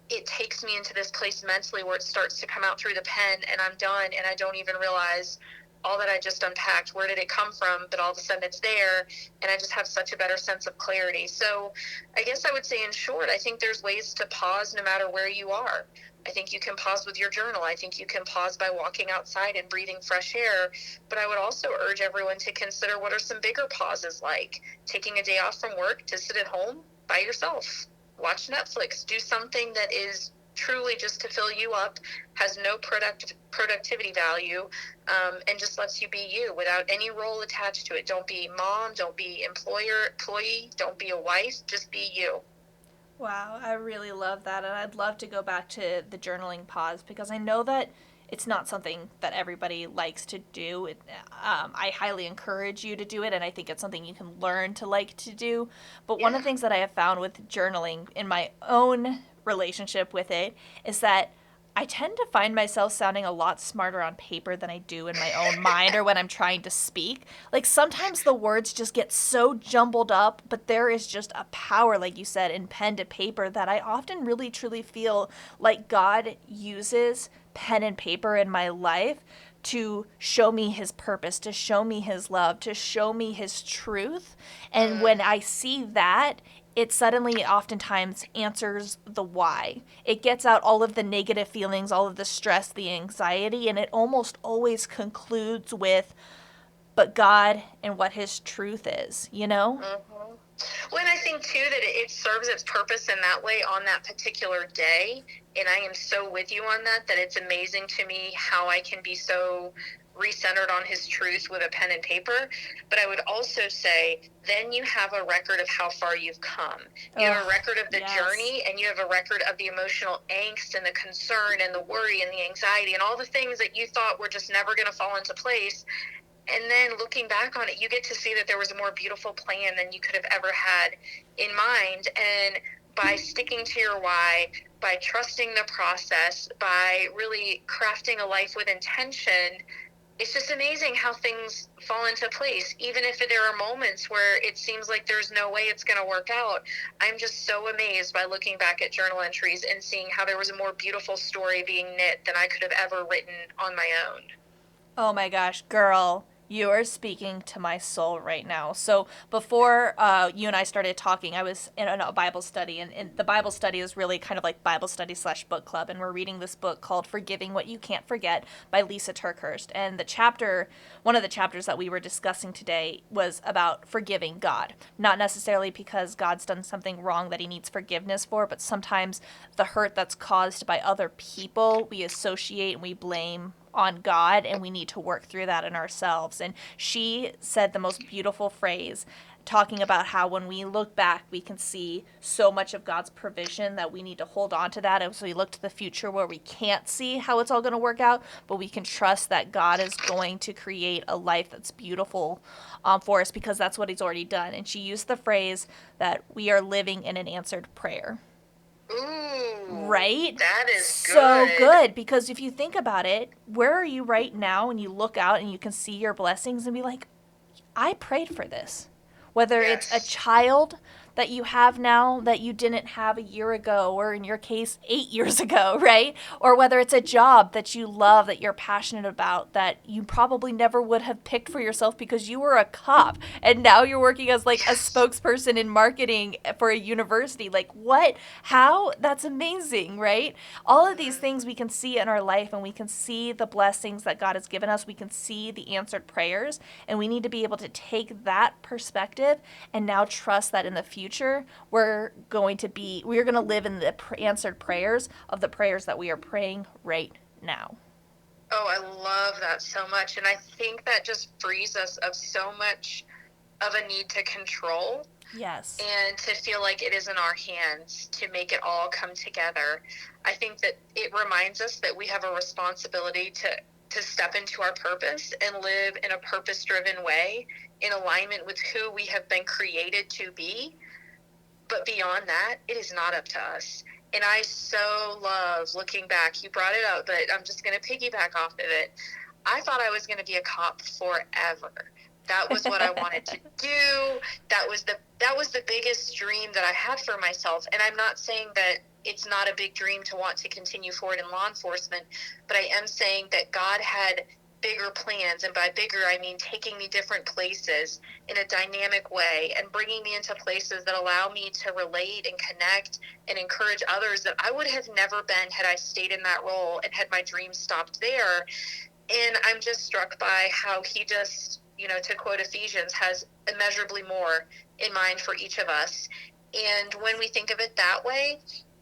it takes me into this place mentally where it starts to come out through the pen, and I'm done, and I don't even realize all that I just unpacked. Where did it come from? But all of a sudden it's there, and I just have such a better sense of clarity. So I guess I would say, in short, I think there's ways to pause no matter where you are. I think you can pause with your journal. I think you can pause by walking outside and breathing fresh air. But I would also urge everyone to consider, what are some bigger pauses, like taking a day off from work to sit at home by yourself, watch Netflix, do something that is truly just to fill you up, has no productivity value, and just lets you be you without any role attached to it. Don't be mom, don't be employee, don't be a wife, just be you. Wow, I really love that. And I'd love to go back to the journaling pause because I know that it's not something that everybody likes to do. I highly encourage you to do it, and I think it's something you can learn to like to do. But one of Yeah. the things that I have found with journaling in my own relationship with it is that I tend to find myself sounding a lot smarter on paper than I do in my own mind or when I'm trying to speak. Like sometimes the words just get so jumbled up, but there is just a power, like you said, in pen to paper that I often really truly feel like God uses pen and paper in my life to show me his purpose, to show me his love, to show me his truth. And when I see that, it suddenly oftentimes answers the why. It gets out all of the negative feelings, all of the stress, the anxiety, and it almost always concludes with, but God and what his truth is, you know? Mm-hmm. Well, and I think too that it serves its purpose in that way on that particular day. And I am so with you on that, that it's amazing to me how I can be so recentered on his truth with a pen and paper. But I would also say, then you have a record of how far you've come. You have a Oh, record of the yes. journey, and you have a record of the emotional angst and the concern and the worry and the anxiety and all the things that you thought were just never going to fall into place. And then looking back on it, you get to see that there was a more beautiful plan than you could have ever had in mind. And by sticking to your why, by trusting the process, by really crafting a life with intention, it's just amazing how things fall into place. Even if there are moments where it seems like there's no way it's going to work out, I'm just so amazed by looking back at journal entries and seeing how there was a more beautiful story being knit than I could have ever written on my own. Oh my gosh, girl, you are speaking to my soul right now. So before you and I started talking, I was in a Bible study, and the Bible study is really kind of like Bible study slash book club, and we're reading this book called "Forgiving What You Can't Forget" by Lisa Turkhurst. And one of the chapters that we were discussing today, was about forgiving God. Not necessarily because God's done something wrong that he needs forgiveness for, but sometimes the hurt that's caused by other people we associate and we blame on God, and we need to work through that in ourselves. And she said the most beautiful phrase, talking about how when we look back, we can see so much of God's provision that we need to hold on to that as we look to the future where we can't see how it's all going to work out, but we can trust that God is going to create a life that's beautiful for us because that's what he's already done. And she used the phrase that we are living in an answered prayer. Ooh, Right? that is So good. good because if you think about it, where are you right now and you look out and you can see your blessings and be like, I prayed for this. Whether it's a Yes. child that you have now that you didn't have a year ago, or in your case, 8 years ago, right? Or whether it's a job that you love, that you're passionate about, that you probably never would have picked for yourself because you were a cop and now you're working as like a Yes. spokesperson in marketing for a university. Like, what? How? That's amazing, right? All of these things we can see in our life, and we can see the blessings that God has given us. We can see the answered prayers, and we need to be able to take that perspective and now trust that in the future we're going to live in the answered prayers of the prayers that we are praying right now. Oh, I love that so much. And I think that just frees us of so much of a need to control Yes. and to feel like it is in our hands to make it all come together. I think that it reminds us that we have a responsibility to step into our purpose and live in a purpose-driven way in alignment with who we have been created to be. But beyond that, it is not up to us. And I so love looking back. You brought it up, but I'm just going to piggyback off of it. I thought I was going to be a cop forever. That was what I wanted to do. That was the biggest dream that I had for myself. And I'm not saying that it's not a big dream to want to continue forward in law enforcement, but I am saying that God had bigger plans, and by bigger I mean taking me different places in a dynamic way and bringing me into places that allow me to relate and connect and encourage others that I would have never been had I stayed in that role and had my dreams stopped there. And I'm just struck by how he just, to quote Ephesians, has immeasurably more in mind for each of us. And when we think of it that way,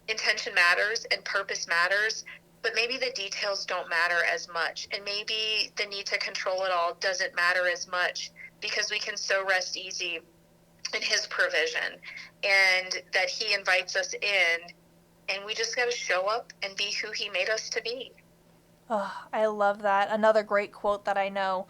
intention matters and purpose matters, but maybe the details don't matter as much. And maybe the need to control it all doesn't matter as much because we can so rest easy and his provision, and that he invites us in, and we just got to show up and be who he made us to be. Oh, I love that. Another great quote that I know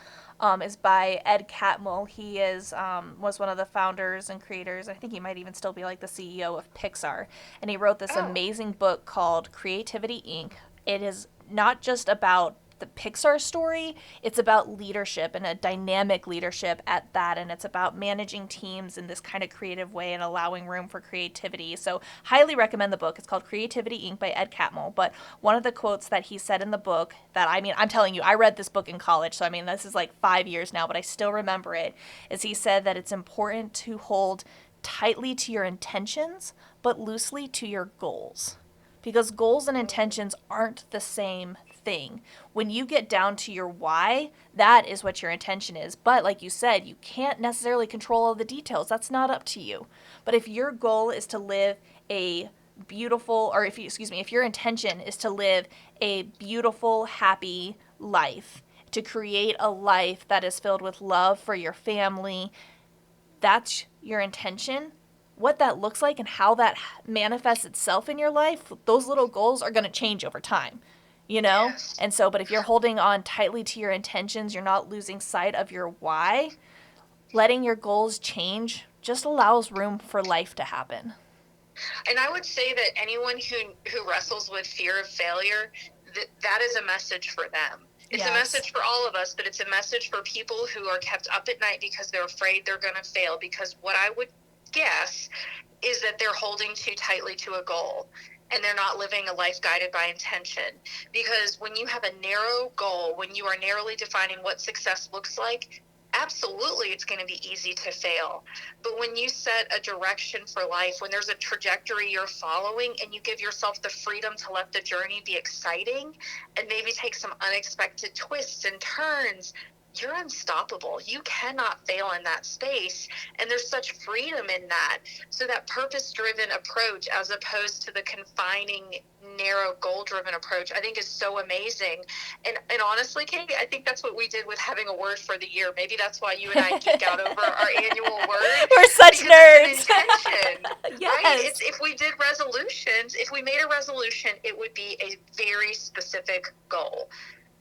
is by Ed Catmull. He was one of the founders and creators. I think he might even still be like the CEO of Pixar. And he wrote this Oh, amazing book called Creativity Inc. It is not just about the Pixar story, it's about leadership and a dynamic leadership at that. And it's about managing teams in this kind of creative way and allowing room for creativity. So, highly recommend the book. It's called Creativity Inc. by Ed Catmull. But one of the quotes that he said in the book that, I mean, I'm telling you, I read this book in college. So, I mean, this is like 5 years now, but I still remember it. Is he said that it's important to hold tightly to your intentions, but loosely to your goals, because goals and intentions aren't the same thing. When you get down to your why, that is what your intention is. But like you said, you can't necessarily control all the details. That's not up to you. But if your goal is to live a beautiful, or if your intention is to live a beautiful, happy life, to create a life that is filled with love for your family, that's your intention. What that looks like and how that manifests itself in your life, those little goals are going to change over time, you know? yes. And so, but if you're holding on tightly to your intentions, you're not losing sight of your why, letting your goals change just allows room for life to happen. And I would say that anyone who wrestles with fear of failure, that is a message for them. It's a Yes. message for all of us, but it's a message for people who are kept up at night because they're afraid they're going to fail. Because what I would guess is that they're holding too tightly to a goal and they're not living a life guided by intention. Because when you have a narrow goal, when you are narrowly defining what success looks like, absolutely it's going to be easy to fail. But when you set a direction for life, when there's a trajectory you're following and you give yourself the freedom to let the journey be exciting and maybe take some unexpected twists and turns, you're unstoppable. You cannot fail in that space. And there's such freedom in that. So that purpose-driven approach, as opposed to the confining, narrow, goal-driven approach, I think is so amazing. And honestly, Kate, I think that's what we did with having a word for the year. Maybe that's why you and I geek out over our annual word, We're such because it's an nerds. intention, right? Yes. It's, if we did resolutions, if we made a resolution, it would be a very specific goal.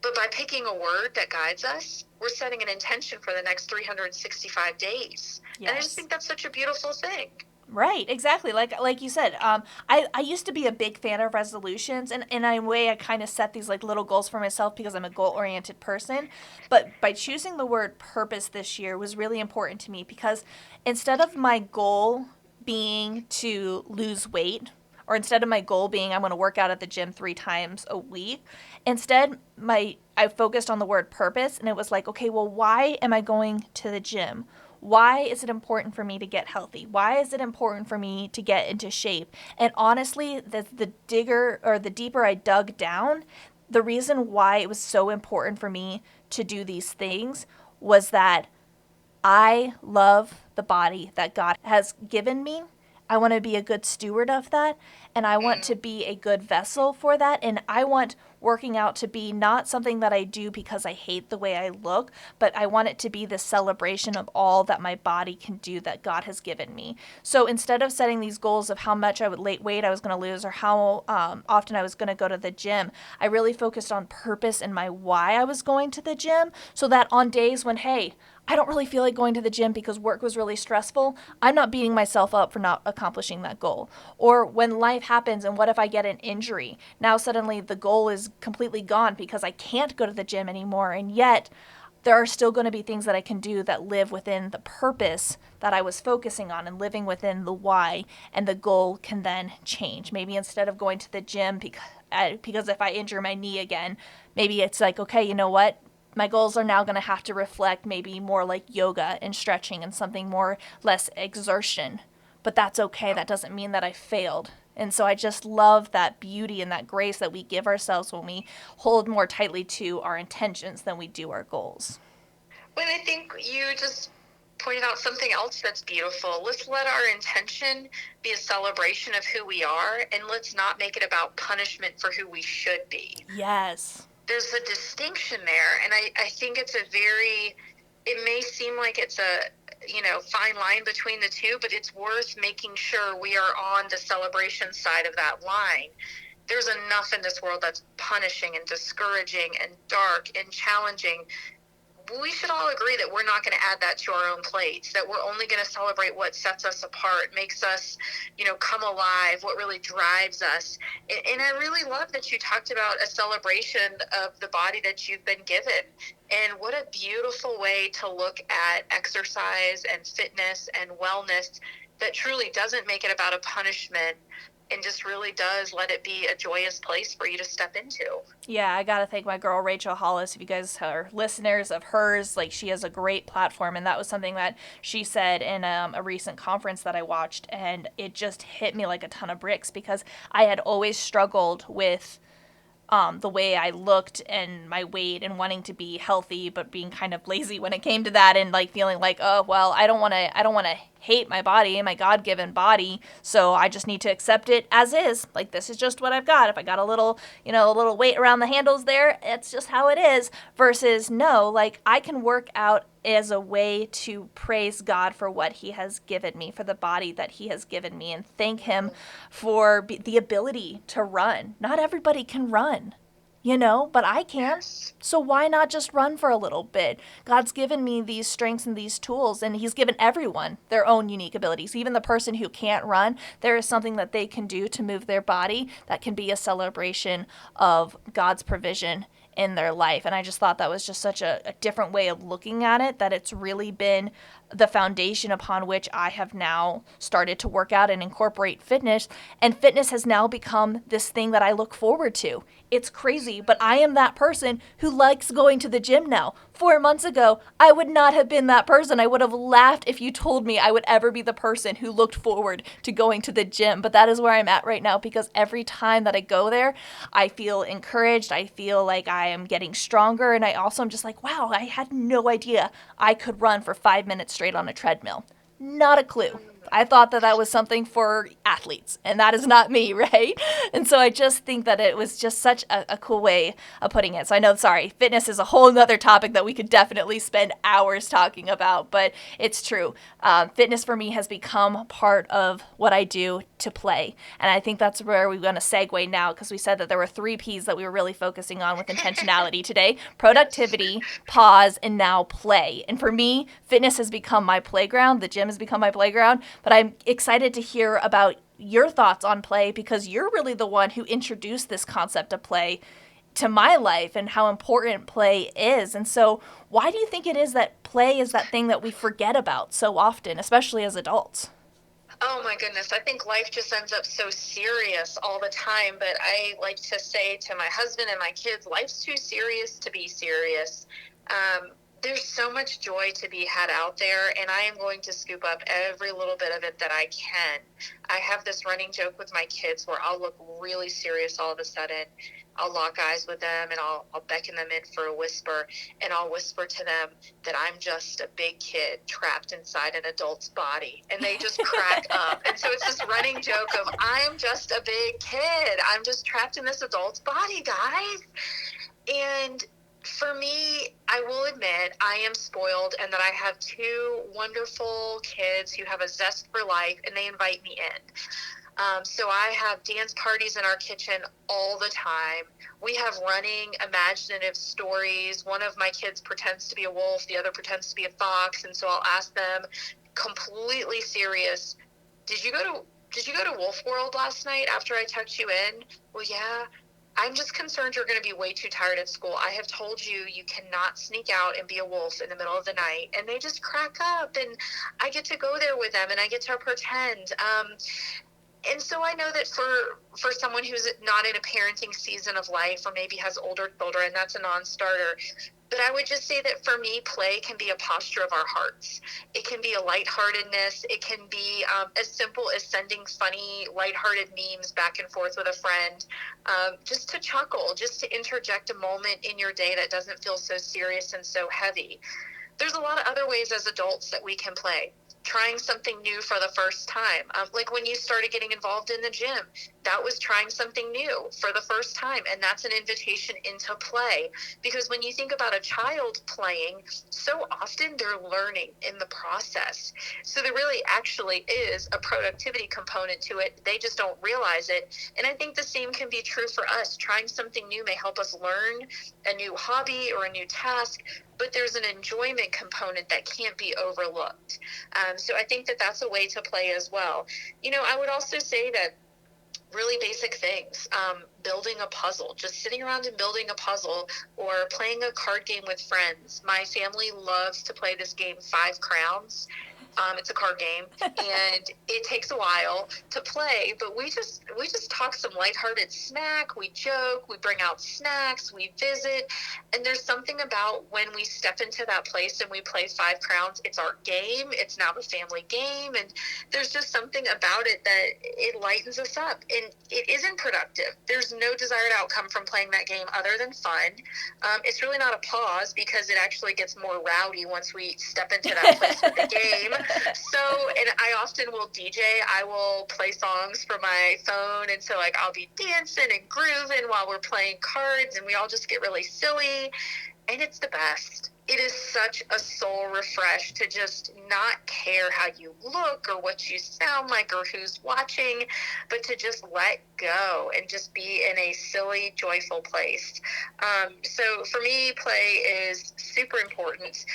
But by picking a word that guides us, we're setting an intention for the next 365 days. And I just Yes. think that's such a beautiful thing. Right, exactly. Like you said, I used to be a big fan of resolutions, and in a way, I kind of set these like little goals for myself because I'm a goal oriented person. But by choosing the word purpose this year was really important to me because instead of my goal being to lose weight, or instead of my goal being I'm going to work out at the gym 3 times a week, instead my I focused on the word purpose, and it was like, okay, well, why am I going to the gym? Why is it important for me to get healthy? Why is it important for me to get into shape? And honestly, the deeper I dug down, the reason why it was so important for me to do these things was that I love the body that God has given me. I want to be a good steward of that, and I want to Mm. be a good vessel for that, and I want working out to be not something that I do because I hate the way I look, but I want it to be the celebration of all that my body can do that God has given me. So instead of setting these goals of how much weight I was going to lose or how often I was going to go to the gym, I really focused on purpose and my why I was going to the gym, so that on days when, hey, I don't really feel like going to the gym because work was really stressful, I'm not beating myself up for not accomplishing that goal. Or when life happens and what if I get an injury? Now suddenly the goal is completely gone because I can't go to the gym anymore, and yet there are still going to be things that I can do that live within the purpose that I was focusing on and living within the why, and the goal can then change. Maybe instead of going to the gym because if I injure my knee again, maybe it's like, okay, you know what? My goals are now going to have to reflect maybe more like yoga and stretching and something more less exertion. But that's okay. That doesn't mean that I failed. And so I just love that beauty and that grace that we give ourselves when we hold more tightly to our intentions than we do our goals. But I think you just pointed out something else that's beautiful. Let's let our intention be a celebration of who we are, and let's not make it about punishment for who we should be. Yes. There's a distinction there, and I think it's a very, it may seem like it's fine line between the two, but it's worth making sure we are on the celebration side of that line. There's enough in this world that's punishing and discouraging and dark and challenging. We should all agree that we're not going to add that to our own plates, that we're only going to celebrate what sets us apart, makes us, come alive, what really drives us. And I really love that you talked about a celebration of the body that you've been given. And what a beautiful way to look at exercise and fitness and wellness that truly doesn't make it about a punishment and just really does let it be a joyous place for you to step into. Yeah, I gotta thank my girl Rachel Hollis. If you guys are listeners of hers, like, she has a great platform, and that was something that she said in a recent conference that I watched, and it just hit me like a ton of bricks because I had always struggled with the way I looked and my weight and wanting to be healthy, but being kind of lazy when it came to that, and like feeling like, oh well, I don't want to hate my body, my God-given body, so I just need to accept it as is. Like, this is just what I've got. If I got a little, a little weight around the handles there, it's just how it is. Versus, no, like, I can work out as a way to praise God for what he has given me, for the body that he has given me, and thank him for the ability to run. Not everybody can run, but I can. Yes. So why not just run for a little bit? God's given me these strengths and these tools, and he's given everyone their own unique abilities. Even the person who can't run, there is something that they can do to move their body that can be a celebration of God's provision in their life. And I just thought that was just such a different way of looking at it, that it's really been the foundation upon which I have now started to work out and incorporate fitness. And fitness has now become this thing that I look forward to. It's crazy, but I am that person who likes going to the gym now. 4 months ago, I would not have been that person. I would have laughed if you told me I would ever be the person who looked forward to going to the gym. But that is where I'm at right now, because every time that I go there, I feel encouraged. I feel like I am getting stronger. And I also am just like, wow, I had no idea I could run for 5 minutes straight on a treadmill. Not a clue. I thought that that was something for athletes, and that is not me, right? And so I just think that it was just such a cool way of putting it. So I know, sorry, fitness is a whole nother topic that we could definitely spend hours talking about, but it's true. Fitness for me has become part of what I do to play. And I think that's where we're going to segue now, because we said that there were 3 P's that we were really focusing on with intentionality today: productivity, pause, and now play. And for me, fitness has become my playground. The gym has become my playground. But I'm excited to hear about your thoughts on play, because you're really the one who introduced this concept of play to my life and how important play is. And so why do you think it is that play is that thing that we forget about so often, especially as adults? Oh my goodness, I think life just ends up so serious all the time. But I like to say to my husband and my kids, life's too serious to be serious. There's so much joy to be had out there, and I am going to scoop up every little bit of it that I can. I have this running joke with my kids where I'll look really serious all of a sudden. I'll lock eyes with them, and I'll beckon them in for a whisper, and I'll whisper to them that I'm just a big kid trapped inside an adult's body. And they just crack up. And so it's this running joke of, I am just a big kid. I'm just trapped in this adult's body, guys. And for me, I will admit I am spoiled, and that I have 2 wonderful kids who have a zest for life, and they invite me in. So I have dance parties in our kitchen all the time. We have running imaginative stories. One of my kids pretends to be a wolf, the other pretends to be a fox, and so I'll ask them, completely serious, did you go to Wolf World last night after I tucked you in? Well, yeah. I'm just concerned you're going to be way too tired at school. I have told you you cannot sneak out and be a wolf in the middle of the night. And they just crack up, and I get to go there with them, and I get to pretend. And so I know that for someone who's not in a parenting season of life, or maybe has older children, that's a non-starter. But I would just say that for me, play can be a posture of our hearts. It can be a lightheartedness. It can be as simple as sending funny, lighthearted memes back and forth with a friend, just to chuckle, just to interject a moment in your day that doesn't feel so serious and so heavy. There's a lot of other ways as adults that we can play. Trying something new for the first time. Like when you started getting involved in the gym, that was trying something new for the first time. And that's an invitation into play. Because when you think about a child playing, so often they're learning in the process. So there really actually is a productivity component to it. They just don't realize it. And I think the same can be true for us. Trying something new may help us learn a new hobby or a new task, but there's an enjoyment component that can't be overlooked. So I think that that's a way to play as well. I would also say that really basic things, building a puzzle, just sitting around and building a puzzle, or playing a card game with friends. My family loves to play this game, Five Crowns. It's a card game, and it takes a while to play, but we just talk some lighthearted smack. We joke, we bring out snacks, we visit, and there's something about when we step into that place and we play Five Crowns. It's our game. It's now the family game, and there's just something about it that it lightens us up, and it isn't productive. There's no desired outcome from playing that game other than fun. It's really not a pause, because it actually gets more rowdy once we step into that place with the game. So, and I often will DJ. I will play songs from my phone, and so I'll be dancing and grooving while we're playing cards, and we all just get really silly, and it's the best. It is such a soul refresh to just not care how you look or what you sound like or who's watching, but to just let go and just be in a silly, joyful place. So for me, play is super important.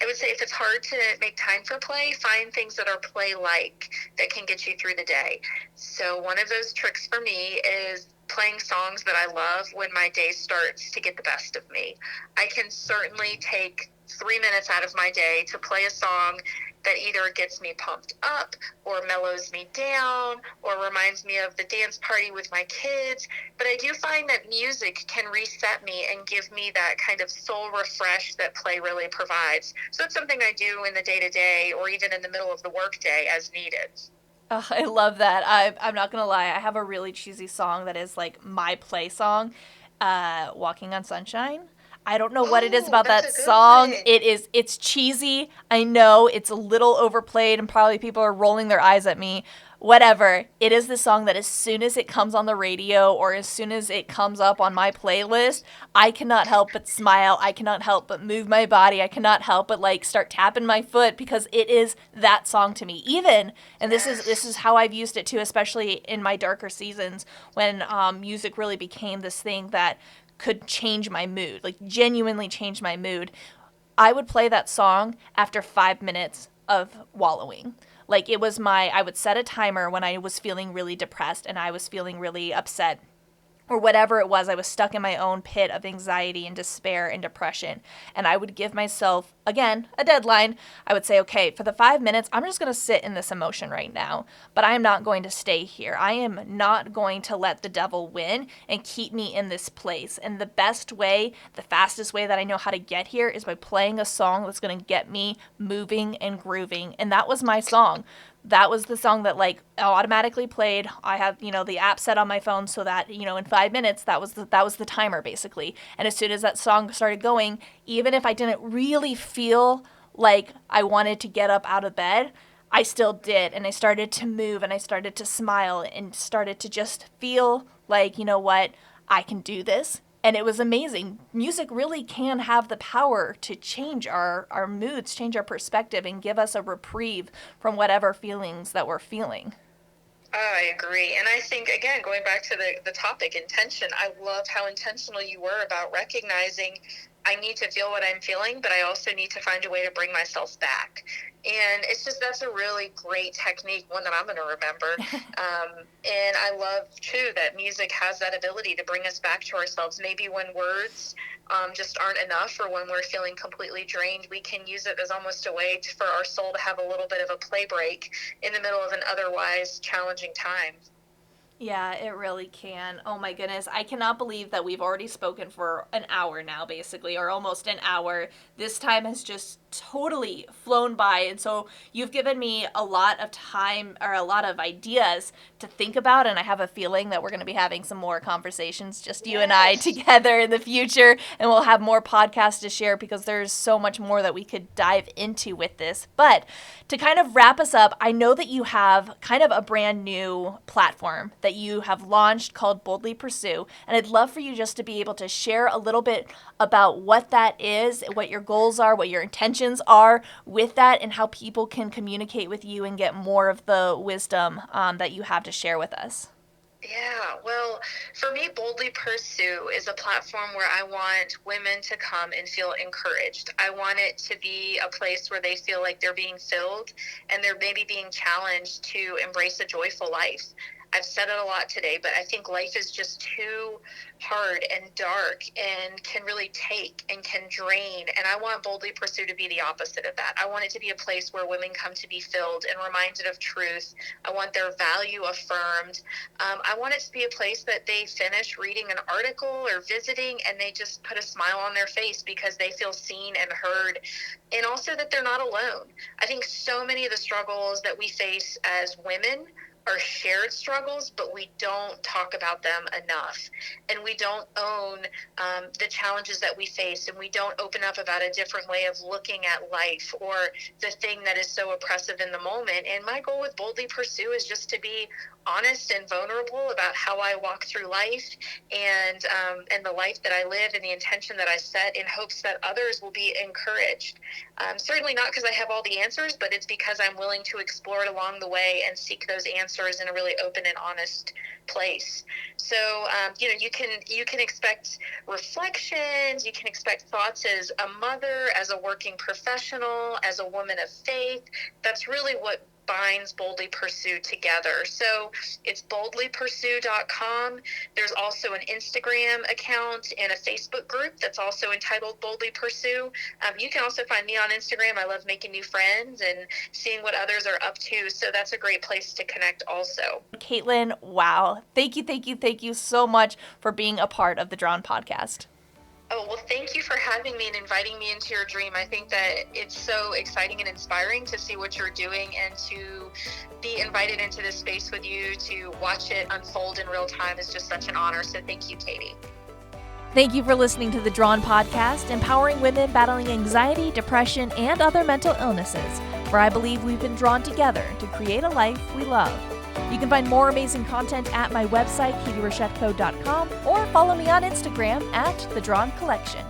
I would say if it's hard to make time for play, find things that are play-like that can get you through the day. So one of those tricks for me is playing songs that I love when my day starts to get the best of me. I can certainly take 3 minutes out of my day to play a song that either gets me pumped up or mellows me down or reminds me of the dance party with my kids. But I do find that music can reset me and give me that kind of soul refresh that play really provides. So it's something I do in the day-to-day or even in the middle of the workday as needed. Oh, I love that. I'm not going to lie. I have a really cheesy song that is my play song, Walking on Sunshine. I don't know what it is about that's that a good song. one. It's cheesy. I know it's a little overplayed and probably people are rolling their eyes at me. Whatever. It is the song that as soon as it comes on the radio or as soon as it comes up on my playlist, I cannot help but smile. I cannot help but move my body. I cannot help but start tapping my foot because it is that song to me. Even, and this is how I've used it too, especially in my darker seasons when music really became this thing that could change my mood, genuinely change my mood. I would play that song after 5 minutes of wallowing. I would set a timer when I was feeling really depressed and I was feeling really upset or whatever it was. I was stuck in my own pit of anxiety and despair and depression. And I would give myself, again, a deadline. I would say, okay, for the 5 minutes, I'm just going to sit in this emotion right now. But I am not going to stay here. I am not going to let the devil win and keep me in this place. And the best way, the fastest way that I know how to get here is by playing a song that's going to get me moving and grooving. And that was my song. That was the song that automatically played. I have, the app set on my phone so that, in 5 minutes, that was the timer basically. And as soon as that song started going, even if I didn't really feel like I wanted to get up out of bed, I still did. And I started to move and I started to smile and started to just feel like, you know what, I can do this. And it was amazing. Music really can have the power to change our moods, change our perspective, and give us a reprieve from whatever feelings that we're feeling. Oh, I agree. And I think, again, going back to the topic, intention, I love how intentional you were about recognizing I need to feel what I'm feeling, but I also need to find a way to bring myself back. And it's just, that's a really great technique, one that I'm going to remember. And I love, too, that music has that ability to bring us back to ourselves. Maybe when words just aren't enough or when we're feeling completely drained, we can use it as almost a way for our soul to have a little bit of a play break in the middle of an otherwise challenging time. Yeah, it really can. Oh my goodness. I cannot believe that we've already spoken for an hour now, basically, or almost an hour. This time has just totally flown by. And so you've given me a lot of time or a lot of ideas to think about. And I have a feeling that we're going to be having some more conversations, just you and I together in the future. And we'll have more podcasts to share because there's so much more that we could dive into with this. But to kind of wrap us up, I know that you have kind of a brand new platform that that you have launched called Boldly Pursue. And I'd love for you just to be able to share a little bit about what that is, what your goals are, what your intentions are with that, and how people can communicate with you and get more of the wisdom that you have to share with us. Yeah, well, for me, Boldly Pursue is a platform where I want women to come and feel encouraged. I want it to be a place where they feel like they're being filled and they're maybe being challenged to embrace a joyful life. I've said it a lot today, but I think life is just too hard and dark and can really take and can drain. And I want Boldly Pursue to be the opposite of that. I want it to be a place where women come to be filled and reminded of truth. I want their value affirmed. I want it to be a place that they finish reading an article or visiting and they just put a smile on their face because they feel seen and heard. And also that they're not alone. I think so many of the struggles that we face as women are shared struggles, but we don't talk about them enough. And we don't own the challenges that we face, and we don't open up about a different way of looking at life or the thing that is so oppressive in the moment. And my goal with Boldly Pursue is just to be honest and vulnerable about how I walk through life and the life that I live and the intention that I set in hopes that others will be encouraged. Certainly not because I have all the answers, but it's because I'm willing to explore it along the way and seek those answers in a really open and honest place. So, you can expect reflections, you can expect thoughts as a mother, as a working professional, as a woman of faith. That's really what binds Boldly Pursue together. So it's boldlypursue.com. There's also an Instagram account and a Facebook group that's also entitled Boldly Pursue. You can also find me on Instagram. I love making new friends and seeing what others are up to. So that's a great place to connect also. Caitlyn, wow. Thank you so much for being a part of the Drawn podcast. Oh, well, thank you for having me and inviting me into your dream. I think that it's so exciting and inspiring to see what you're doing and to be invited into this space with you, to watch it unfold in real time is just such an honor. So thank you, Katie. Thank you for listening to the Drawn podcast, empowering women battling anxiety, depression, and other mental illnesses, where I believe we've been drawn together to create a life we love. You can find more amazing content at my website, KatieRochetteCo.com, or follow me on Instagram at The Drawn Collection.